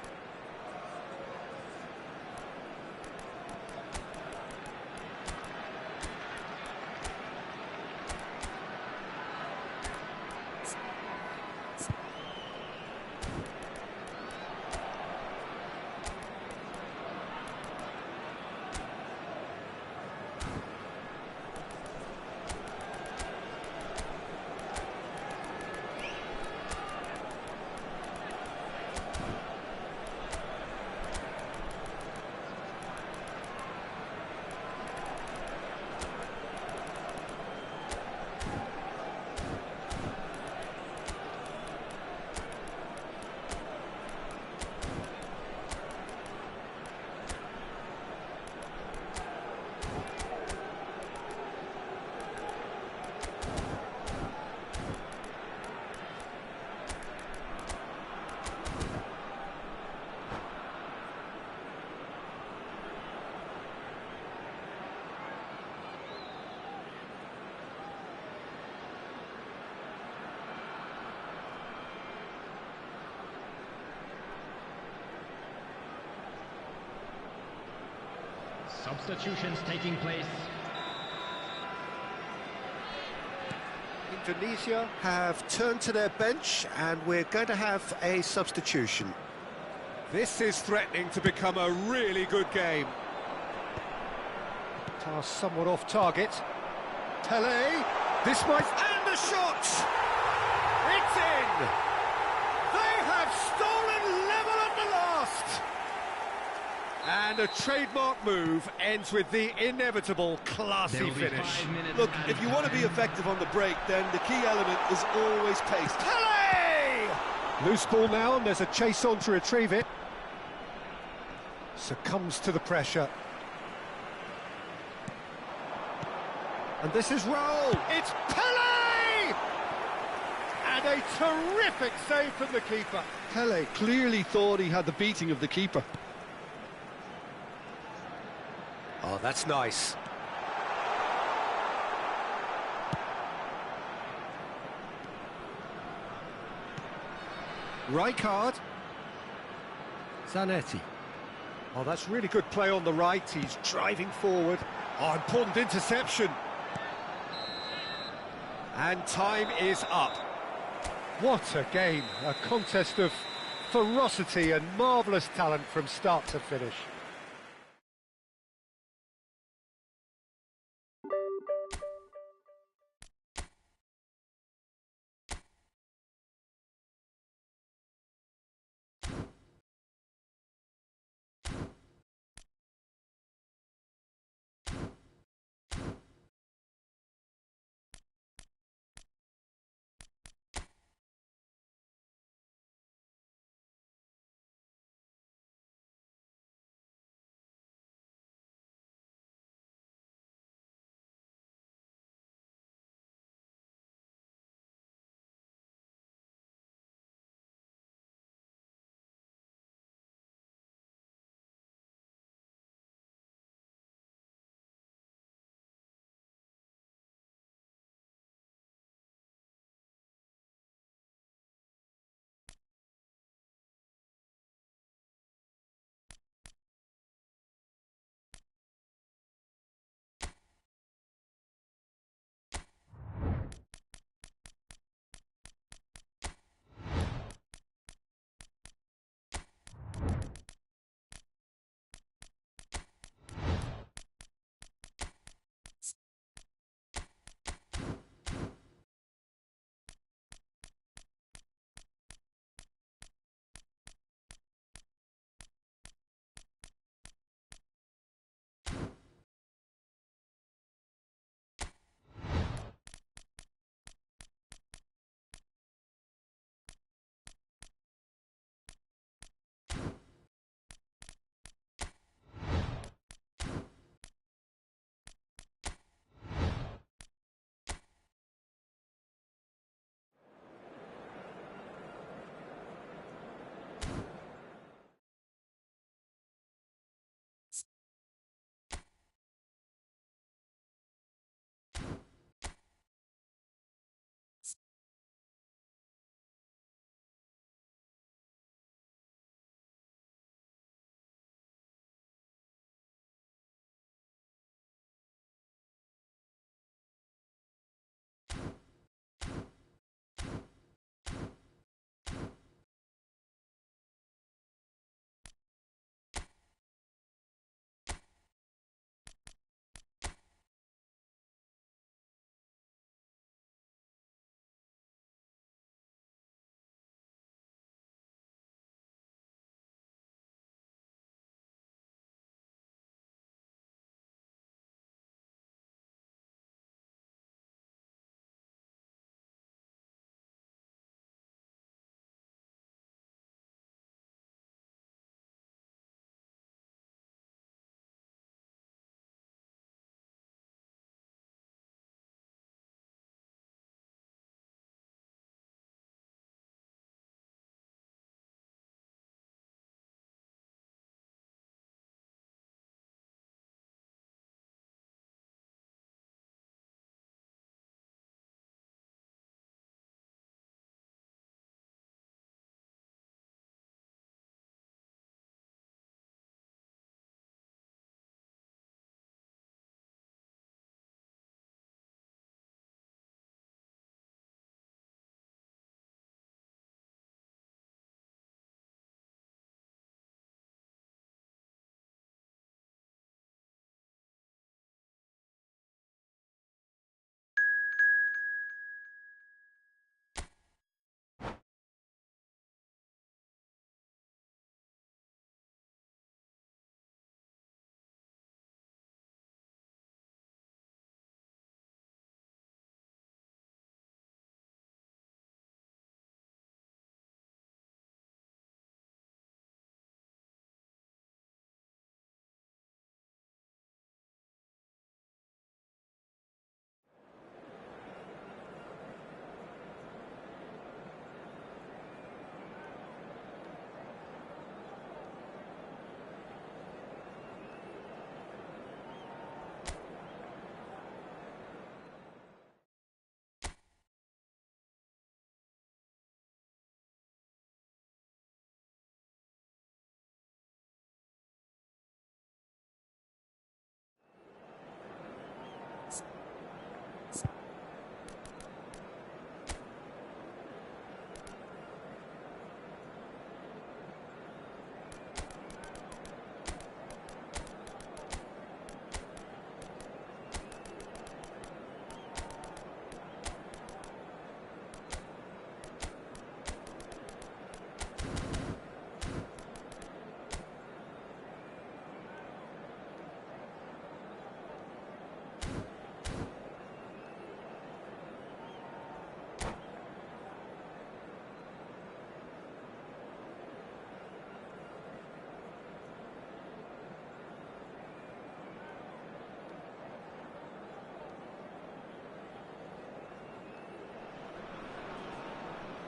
Substitutions taking place. Indonesia have turned to their bench, and we're going to have a substitution. This is threatening to become a really good game. Pass somewhat off target. Pele, this might... And the shot! It's in! They have stolen level at the last! And a trademark move ends with the inevitable classy finish. Look, if you want to be effective on the break, then the key element is always pace. Pele! Loose ball now, and there's a chase on to retrieve it. Succumbs to the pressure. And this is Raul. It's Pele! And a terrific save from the keeper. Pele clearly thought he had the beating of the keeper. Oh, that's nice. Rijkaard. Zanetti. Oh, that's really good play on the right. He's driving forward. Oh, important interception. And time is up. What a game. A contest of ferocity and marvellous talent from start to finish.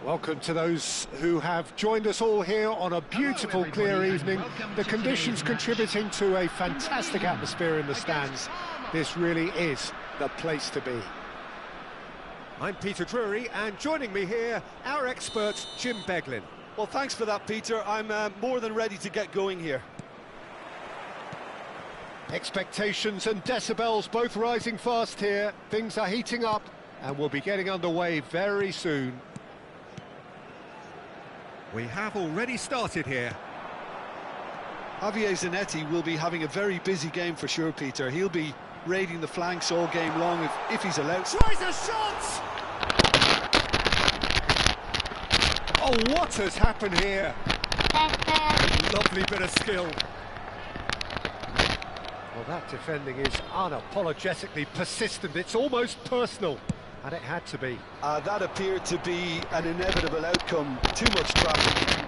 Welcome to those who have joined us all here on a beautiful, clear evening. The conditions contributing to a fantastic atmosphere in the stands. This really is the place to be. I'm Peter Drury, and joining me here, our expert, Jim Beglin. Well, thanks for that, Peter. I'm more than ready to get going here. Expectations and decibels both rising fast here. Things are heating up, and we'll be getting underway very soon. We have already started here. Javier Zanetti will be having a very busy game for sure, Peter. He'll be raiding the flanks all game long if he's allowed. Tries a shot! Oh, what has happened here? Lovely bit of skill. Well, that defending is unapologetically persistent. It's almost personal. And it had to be. That appeared to be an inevitable outcome. Too much traffic.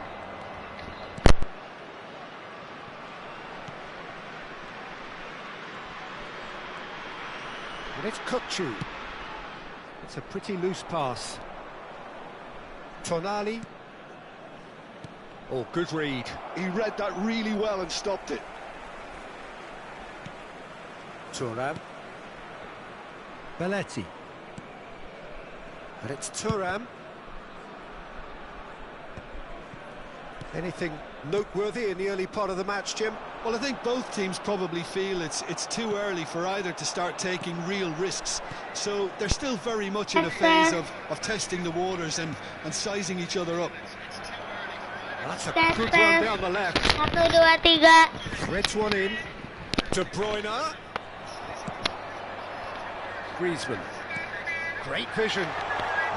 And it's Kamu. It's a pretty loose pass. Tonali. Oh, good read. He read that really well and stopped it. Thuram. Belletti. And it's Thuram. Anything noteworthy in the early part of the match, Jim? Well, I think both teams probably feel it's too early for either to start taking real risks. So they're still very much in a phase of testing the waters and sizing each other up. That's a good run down the left. 1, 2, 3. Threads one in. De Bruyne. Griezmann. Great vision.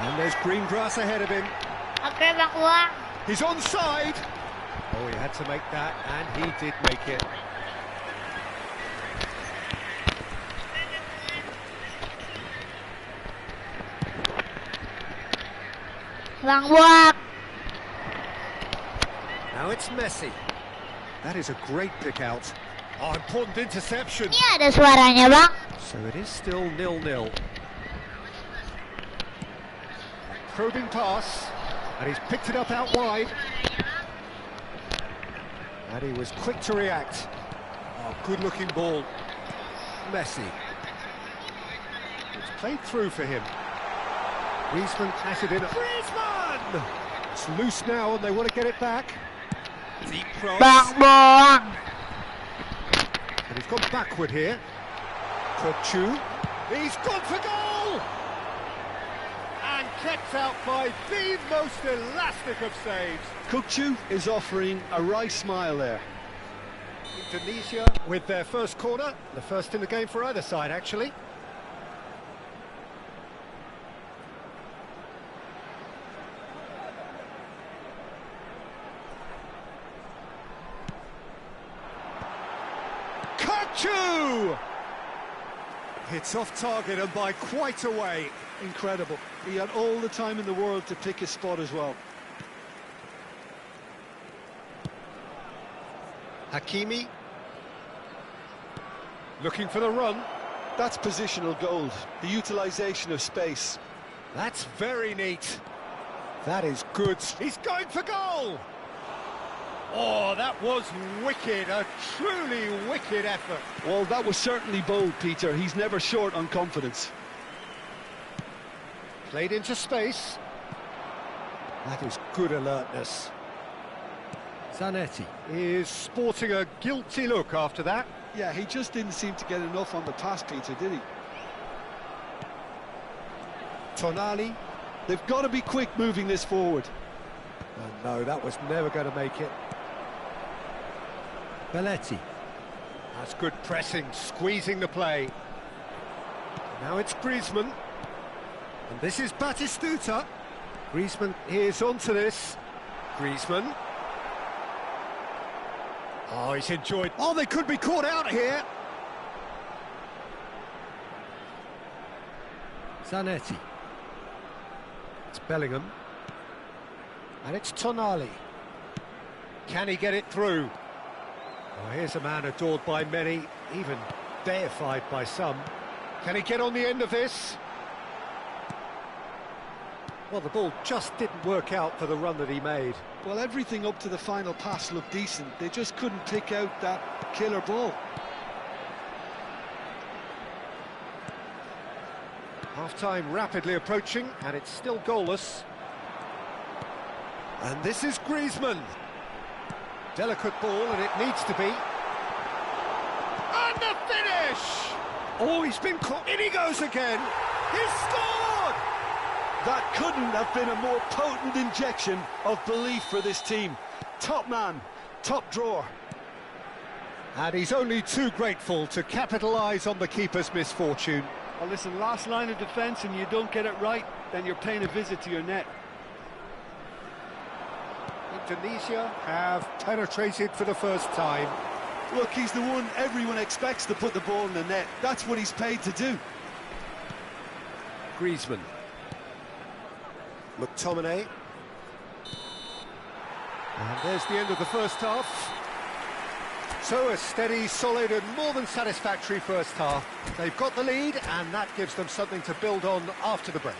And there's green grass ahead of him. Oke, Bang Uang. He's onside. Oh, he had to make that, and he did make it. Bang Uang. Now it's Messi. That is a great pick out. Oh, important interception. Ini ada suaranya, Bang. So it is still 0-0. Probing pass, and he's picked it up out wide. And he was quick to react. Oh, good-looking ball. Messi. It's played through for him. Griezmann has it in. Griezmann! It's loose now, and they want to get it back. Deep cross. Bang Uang. And he's gone backward here. Kamu. He's gone for goal! And kept out by the most elastic of saves. Kamu is offering a wry smile there. Indonesia with their first corner, the first in the game for either side, actually. Kamu! It's off target and by quite a way. Incredible. He had all the time in the world to pick his spot as well. Hakimi. Looking for the run. That's positional gold, the utilisation of space. That's very neat. That is good. He's going for goal! Oh, that was wicked, a truly wicked effort. Well, that was certainly bold, Peter. He's never short on confidence. Played into space. That is good alertness. Zanetti is sporting a guilty look after that. Yeah, he just didn't seem to get enough on the pass, Peter, did he? Tonali. They've got to be quick moving this forward. Oh, no, that was never going to make it. Belletti. That's good pressing, squeezing the play. Now it's Griezmann. And this is Batistuta. Griezmann is onto this. Griezmann. Oh, he's enjoyed. Oh, they could be caught out here. Zanetti. It's Bellingham. And it's Tonali. Can he get it through? Oh, here's a man adored by many, even deified by some. Can he get on the end of this? Well, the ball just didn't work out for the run that he made. Well, everything up to the final pass looked decent. They just couldn't pick out that killer ball. Half-time rapidly approaching, and it's still goalless. And this is Griezmann. Delicate ball, and it needs to be. And the finish! Oh, he's been caught. In he goes again. He's scored! That couldn't have been a more potent injection of belief for this team. Top man, top drawer. And he's only too grateful to capitalise on the keeper's misfortune. Well, listen, last line of defence and you don't get it right, then you're paying a visit to your net. Indonesia have penetrated for the first time. Look, he's the one everyone expects to put the ball in the net. That's what he's paid to do. Griezmann. McTominay. And there's the end of the first half. So a steady, solid and more than satisfactory first half. They've got the lead and that gives them something to build on after the break.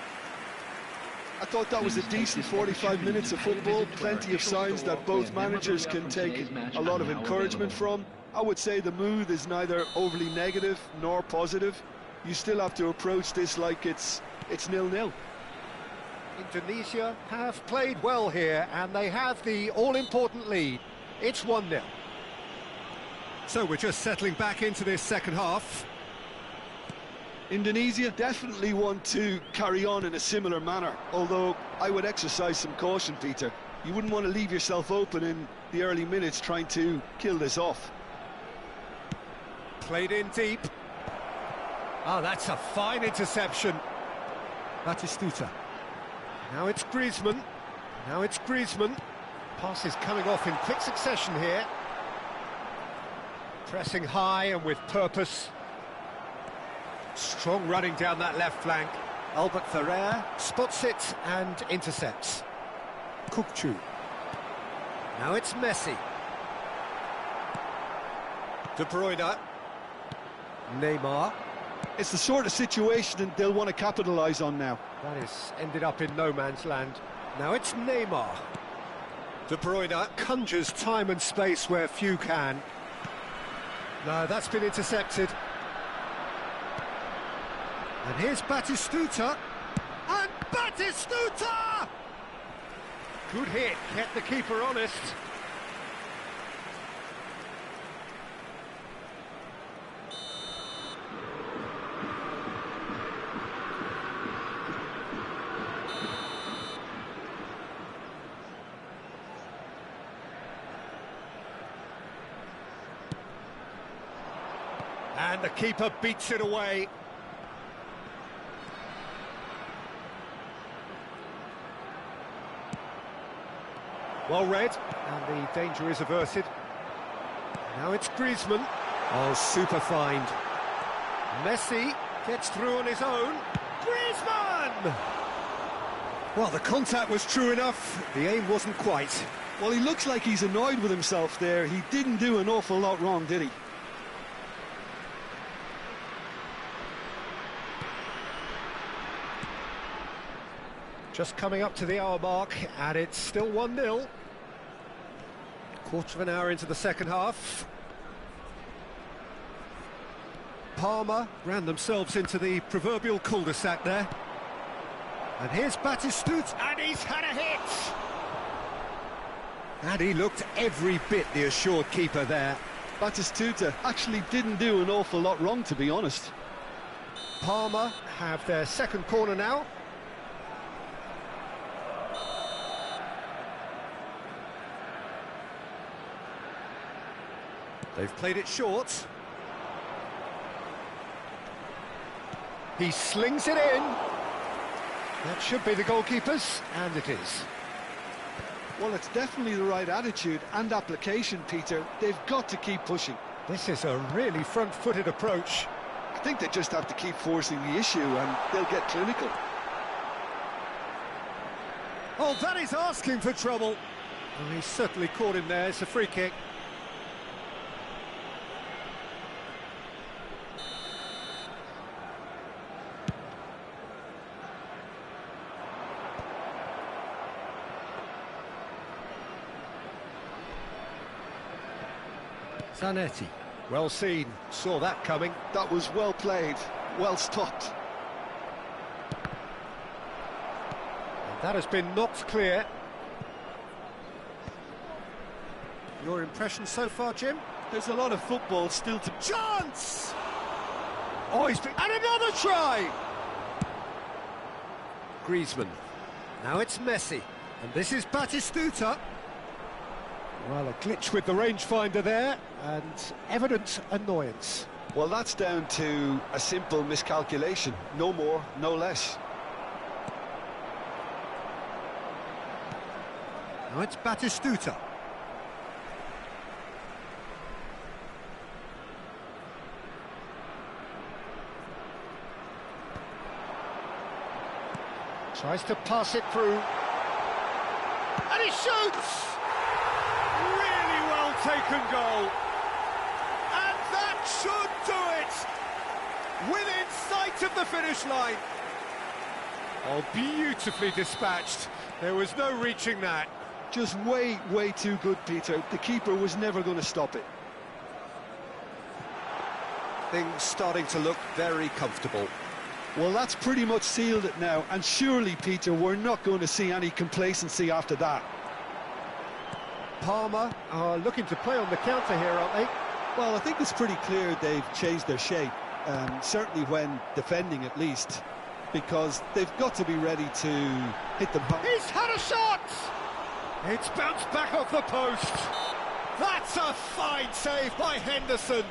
I thought that was a decent 45 minutes of football, plenty of signs that both managers can take a lot of encouragement from. I would say the mood is neither overly negative nor positive. You still have to approach this like it's 0-0. Indonesia have played well here and they have the all-important lead. It's 1-0. So we're just settling back into this second half. Indonesia definitely want to carry on in a similar manner, although I would exercise some caution, Peter. You wouldn't want to leave yourself open in the early minutes trying to kill this off. Played in deep. Oh, that's a fine interception. Batistuta. Now it's Griezmann. Now it's Griezmann. Pass is coming off in quick succession here. Pressing high and with purpose. Strong running down that left flank. Albert Ferrer spots it and intercepts. Kukçu. Now it's Messi. De Bruyne. Neymar. It's the sort of situation they'll want to capitalise on now. That is ended up in no man's land. Now it's Neymar. De Bruyne conjures time and space where few can. No, that's been intercepted. And here's Batistuta. And Batistuta! Good hit, kept the keeper honest. And the keeper beats it away. Well read, and the danger is averted. Now it's Griezmann. Oh, super find. Messi gets through on his own. Griezmann! Well, the contact was true enough. The aim wasn't quite. Well, he looks like he's annoyed with himself there. He didn't do an awful lot wrong, did he? Just coming up to the hour mark, and it's still 1-0. Quarter of an hour into the second half. Parma ran themselves into the proverbial cul-de-sac there. And here's Batistuta, and he's had a hit! And he looked every bit the assured keeper there. Batistuta actually didn't do an awful lot wrong, to be honest. Parma have their second corner now. They've played it short. He slings it in. That should be the goalkeeper's, and it is. Well, it's definitely the right attitude and application, Peter. They've got to keep pushing. This is a really front-footed approach. I think they just have to keep forcing the issue and they'll get clinical. Oh, that is asking for trouble. Oh, he's certainly caught him there. It's a free kick. Zanetti. Well seen, saw that coming. That was well played, well stopped. And that has been knocked clear. Your impression so far, Jim? There's a lot of football still to... Chance! Oh, he's been... And another try! Griezmann. Now it's Messi. And this is Batistuta. Well, a glitch with the rangefinder there, and evident annoyance. Well, that's down to a simple miscalculation. No more, no less. Now it's Batistuta. Tries to pass it through. And he shoots! Really well taken goal. And that should do it! Within sight of the finish line. Oh, beautifully dispatched. There was no reaching that. Just way, way too good, Peter. The keeper was never going to stop it. Things starting to look very comfortable. Well, that's pretty much sealed it now, and surely, Peter, we're not going to see any complacency after that. Palmer are looking to play on the counter here, aren't they? Well, I think it's pretty clear they've changed their shape, certainly when defending at least, because they've got to be ready to hit the ball. He's had a shot! It's bounced back off the post. That's a fine save by Henderson.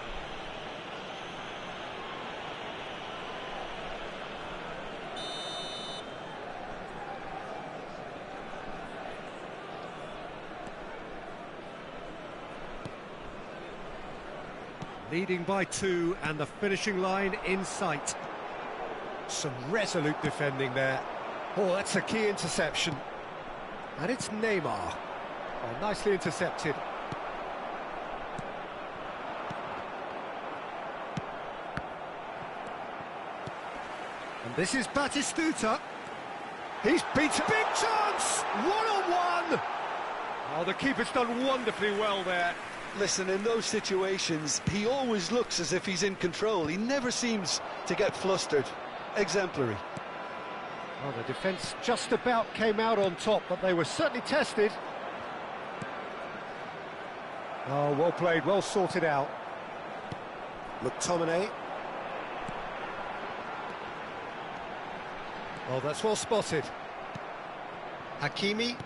Leading by 2 and the finishing line in sight. Some resolute defending there. Oh, that's a key interception. And it's Neymar. Oh, nicely intercepted. And this is Batistuta. He's beaten. Big chance! One-on-one! Oh, the keeper's done wonderfully well there. Listen, in those situations, he always looks as if he's in control. He never seems to get flustered. Exemplary. Well, the defence just about came out on top, but they were certainly tested. Oh, well played, well sorted out. McTominay. Oh, that's well spotted. Hakimi.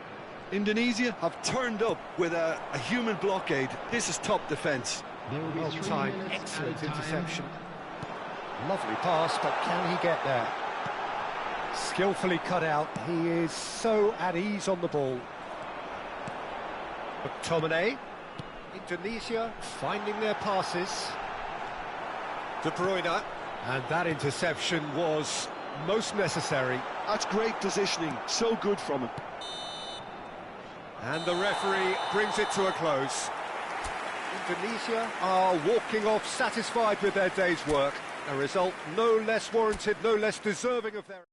Indonesia have turned up with a human blockade. This is top defence. There will be Well 3 timed, minutes excellent added time. interception. Lovely pass, but can he get there? Skillfully cut out. He is so at ease on the ball. McTominay. Indonesia finding their passes. De Bruyne. And that interception was most necessary. That's great positioning. So good from him. And the referee brings it to a close. Indonesia are walking off satisfied with their day's work. A result no less warranted, no less deserving of their...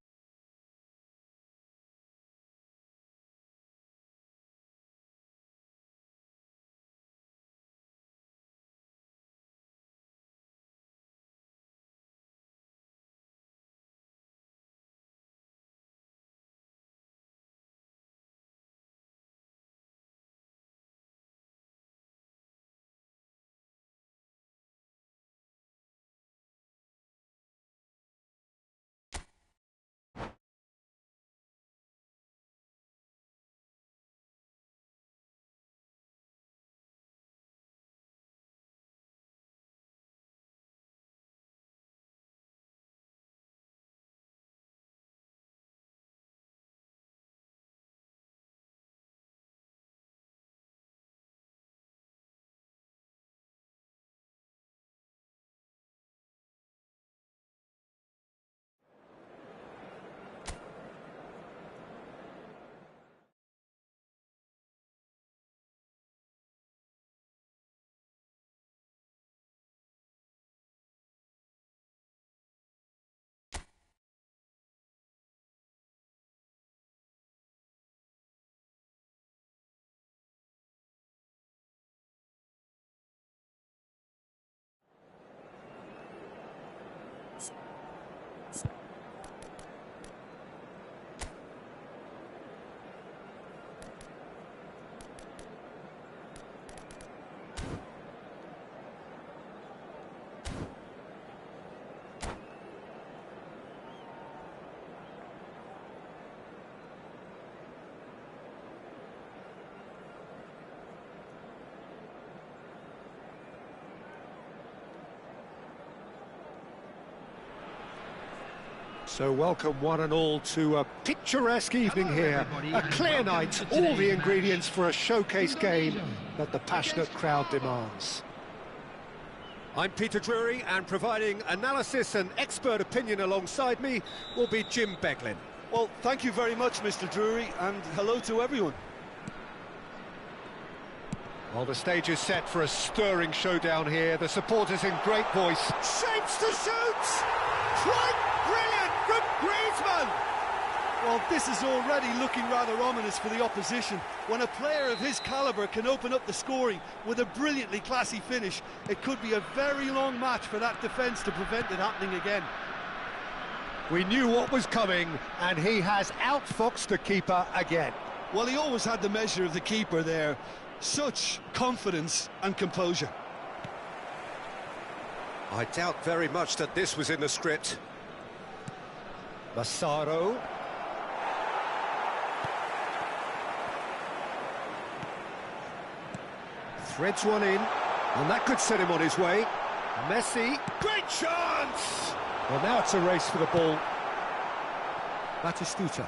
So welcome one and all to a picturesque evening here. A clear night, all the ingredients for a showcase game that the passionate crowd demands. I'm Peter Drury, and providing analysis and expert opinion alongside me will be Jim Beglin. Well, thank you very much, Mr. Drury, and hello to everyone. Well, the stage is set for a stirring showdown here. The supporters in great voice. Shapes to shoot! Quite brilliant from Griezmann! Well, this is already looking rather ominous for the opposition. When a player of his calibre can open up the scoring with a brilliantly classy finish, it could be a very long match for that defence to prevent it happening again. We knew what was coming, and he has outfoxed the keeper again. Well, he always had the measure of the keeper there. Such confidence and composure. I doubt very much that this was in the script. Massaro. Threads one in, and that could set him on his way. Messi. Great chance! Well, now it's a race for the ball. Batistuta.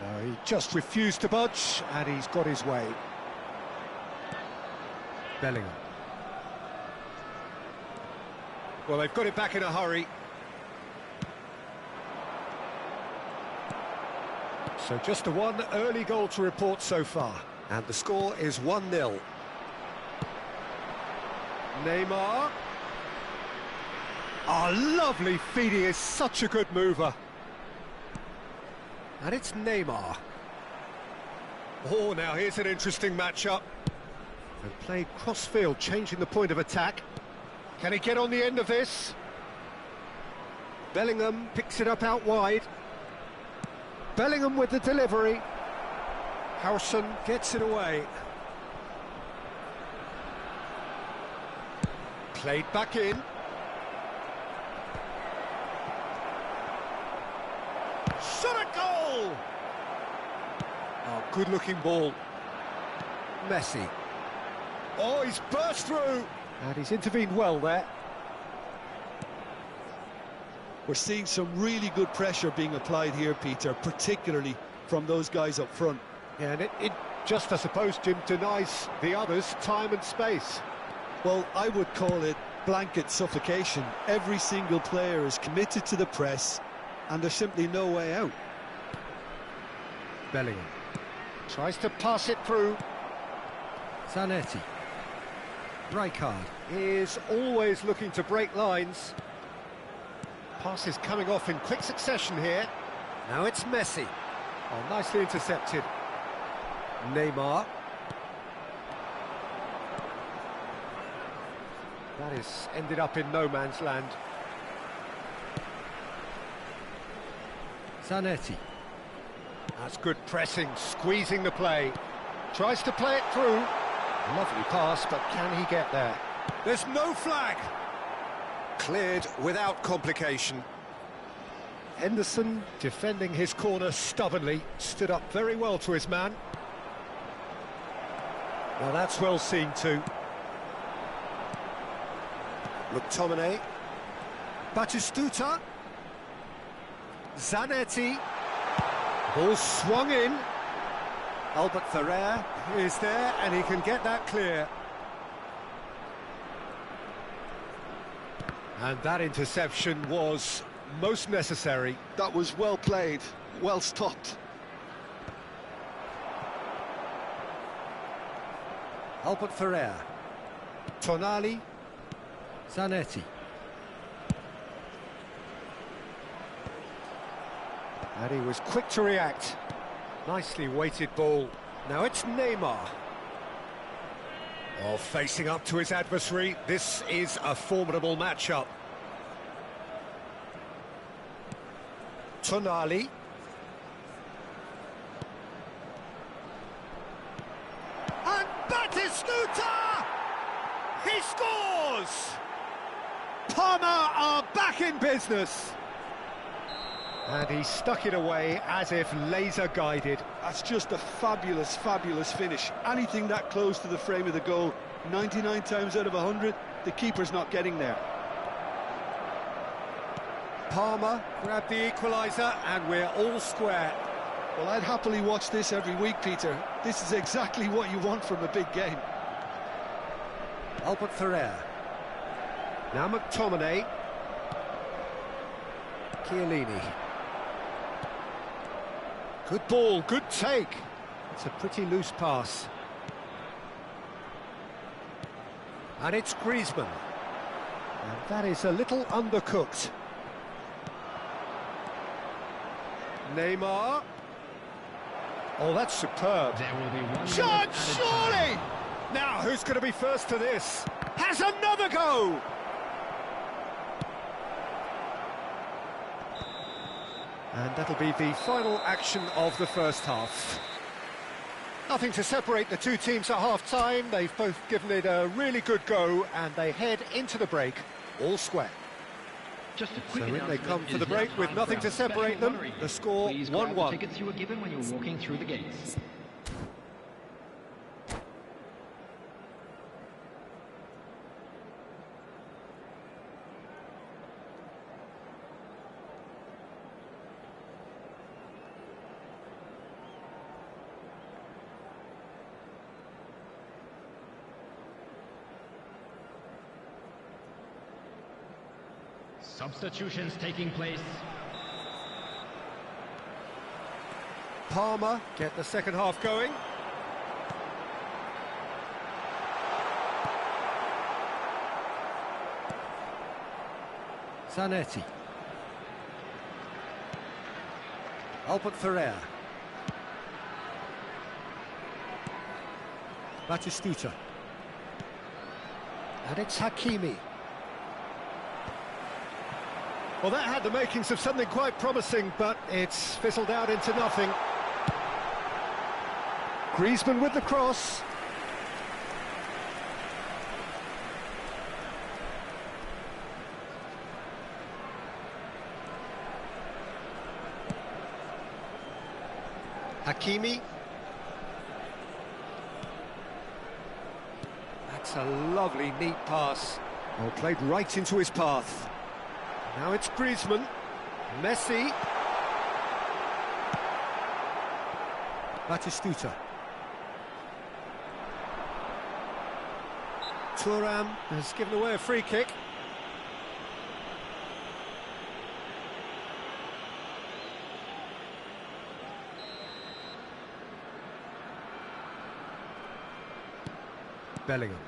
No, he just refused to budge, and he's got his way. Bellingham. Well, they've got it back in a hurry. So just a one early goal to report so far. And the score is 1-0. Neymar. Oh, lovely feed, he is such a good mover. And it's Neymar. Oh, now here's an interesting matchup. And played cross-field, changing the point of attack. Can he get on the end of this? Bellingham picks it up out wide. Bellingham with the delivery. Howson gets it away. Played back in. Shot a goal! Oh, good-looking ball. Messi. Oh, he's burst through. And he's intervened well there. We're seeing some really good pressure being applied here, Peter, particularly from those guys up front. Yeah, and it just, I suppose, Jim, denies the others time and space. Well, I would call it blanket suffocation. Every single player is committed to the press, and there's simply no way out. Bellingham tries to pass it through. Zanetti. Rijkaard is always looking to break lines. Pass is coming off in quick succession here. Now it's Messi. Oh, nicely intercepted. Neymar. That is ended up in no man's land. Zanetti. That's good pressing, squeezing the play. Tries to play it through. Lovely pass, but can he get there? There's no flag. Cleared without complication. Henderson defending his corner stubbornly, stood up very well to his man. Well, that's well seen too. McTominay. Batistuta. Zanetti. Ball swung in. Albert Ferrer is there, and he can get that clear. And that interception was most necessary. That was well played, well stopped. Albert Ferrer. Tonali. Zanetti. And he was quick to react. Nicely weighted ball. Now it's Neymar. Oh, facing up to his adversary. This is a formidable matchup. Tonali. And Batistuta! He scores! Parma are back in business. And he stuck it away as if laser guided. That's just a fabulous, fabulous finish. Anything that close to the frame of the goal, 99 times out of 100, the keeper's not getting there. Palmer grabbed the equaliser, and we're all square. Well, I'd happily watch this every week, Peter. This is exactly what you want from a big game. Albert Ferrer. Now McTominay. Chiellini. Good ball, good take. It's a pretty loose pass. And it's Griezmann. And that is a little undercooked. Neymar. Oh, that's superb. There will be one Shot, minute at a surely! time. Now, who's going to be first to this? Has another go! And that'll be the final action of the first half. Nothing to separate the two teams at half-time. They've both given it a really good go, and they head into the break all square. Just a quick So in they announcement, come for it the is break now with time nothing for to our separate special them. lottery. The score Please grab the 1-1. tickets you were given when you were walking through the gates. Substitutions taking place. Palmer get the second half going. Zanetti. Albert Ferrer. Batistuta. And it's Hakimi. Well, that had the makings of something quite promising, but it's fizzled out into nothing. Griezmann with the cross. Hakimi. That's a lovely, neat pass. Well, played right into his path. Now it's Griezmann. Messi. Batistuta. Thuram has given away a free kick. Bellingham.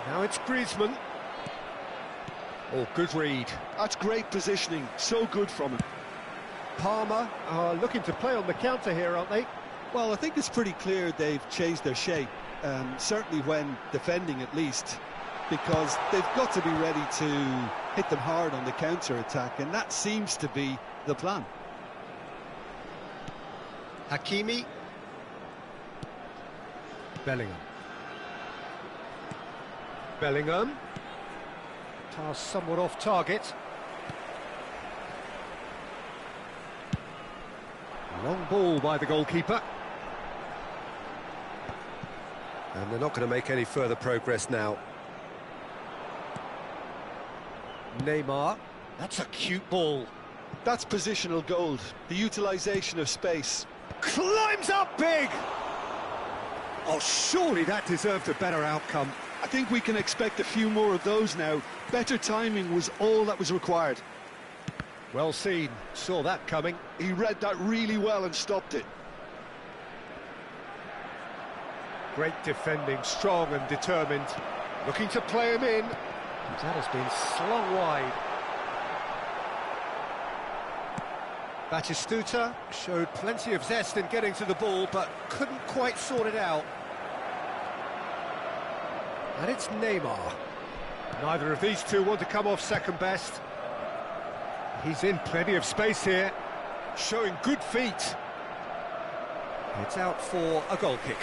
Now it's Griezmann. Oh, good read. That's great positioning, so good from him. Palmer are looking to play on the counter here, aren't they? Well, I think it's pretty clear they've changed their shape, certainly when defending at least, because they've got to be ready to hit them hard on the counter-attack, and that seems to be the plan. Hakimi. Bellingham. Bellingham. Pass somewhat off target. Long ball by the goalkeeper. And they're not going to make any further progress now. Neymar. That's a cute ball. That's positional gold, the utilisation of space. Climbs up big! Oh, surely that deserved a better outcome. I think we can expect a few more of those now. Better timing was all that was required. Well seen, saw that coming. He read that really well and stopped it. Great defending, strong and determined. Looking to play him in. That has been slung wide. Batistuta showed plenty of zest in getting to the ball, but couldn't quite sort it out. And it's Neymar. Neither of these two want to come off second best. He's in plenty of space here, showing good feet. It's out for a goal kick.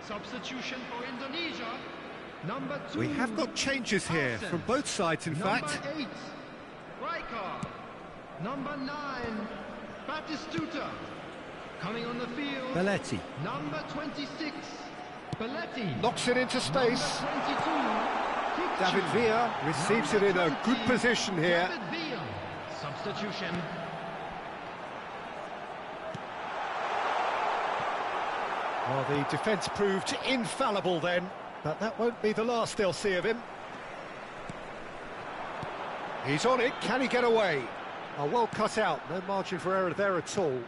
Substitution for Indonesia. Number 2. We have got changes here Asen. from both sides, in fact. Number 8, Rijkaard. Number 9, Batistuta. Coming on the field, Belletti number 26, Belletti. knocks it into space. Number 22, David Villa receives it in a good position here. David Villa. Substitution. Well, the defence proved infallible then, but that won't be the last they'll see of him. He's on it, can he get away? Oh, well cut out, no margin for error there at all.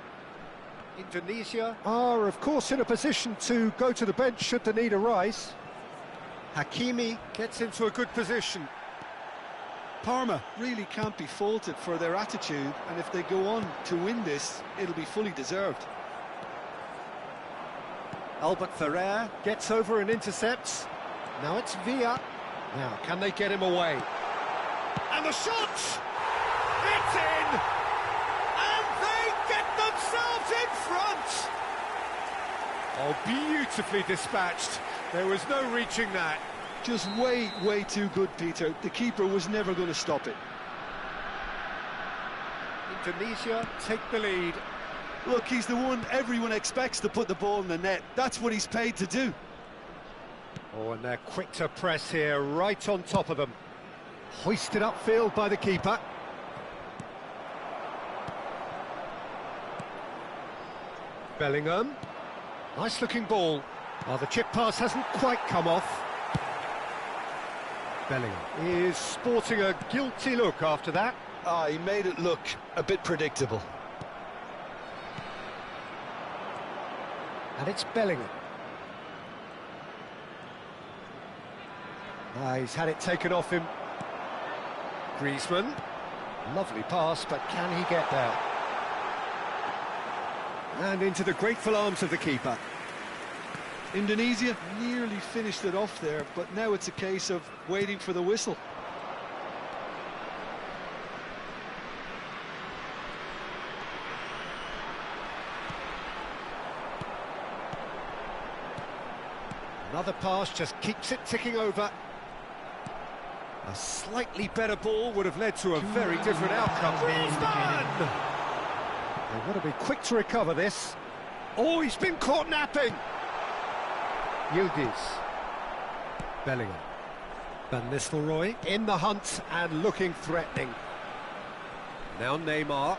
Indonesia are, of course, in a position to go to the bench should the need arise. Hakimi gets into a good position. Parma really can't be faulted for their attitude, and if they go on to win this, it'll be fully deserved. Albert Ferrer gets over and intercepts. Now it's Villa. Now, can they get him away? And the shot! It's in! And they get themselves in front! Oh, beautifully dispatched. There was no reaching that. Just way, way too good, Peter. The keeper was never going to stop it. Indonesia take the lead. Look, he's the one everyone expects to put the ball in the net. That's what he's paid to do. Oh, and they're quick to press here, right on top of them. Hoisted upfield by the keeper. Bellingham. Nice-looking ball. Oh, the chip pass hasn't quite come off. Bellingham is sporting a guilty look after that. Ah, he made it look a bit predictable. And it's Bellingham. He's had it taken off him. Griezmann. Lovely pass, but can he get there? And into the grateful arms of the keeper. Indonesia nearly finished it off there, but now it's a case of waiting for the whistle. Another pass just keeps it ticking over. A slightly better ball would have led to a very different outcome. Griezmann! They want to be quick to recover this. Oh, he's been caught napping. Yildiz. Bellingham. Van Nistelrooy in the hunt and looking threatening. Now Neymar.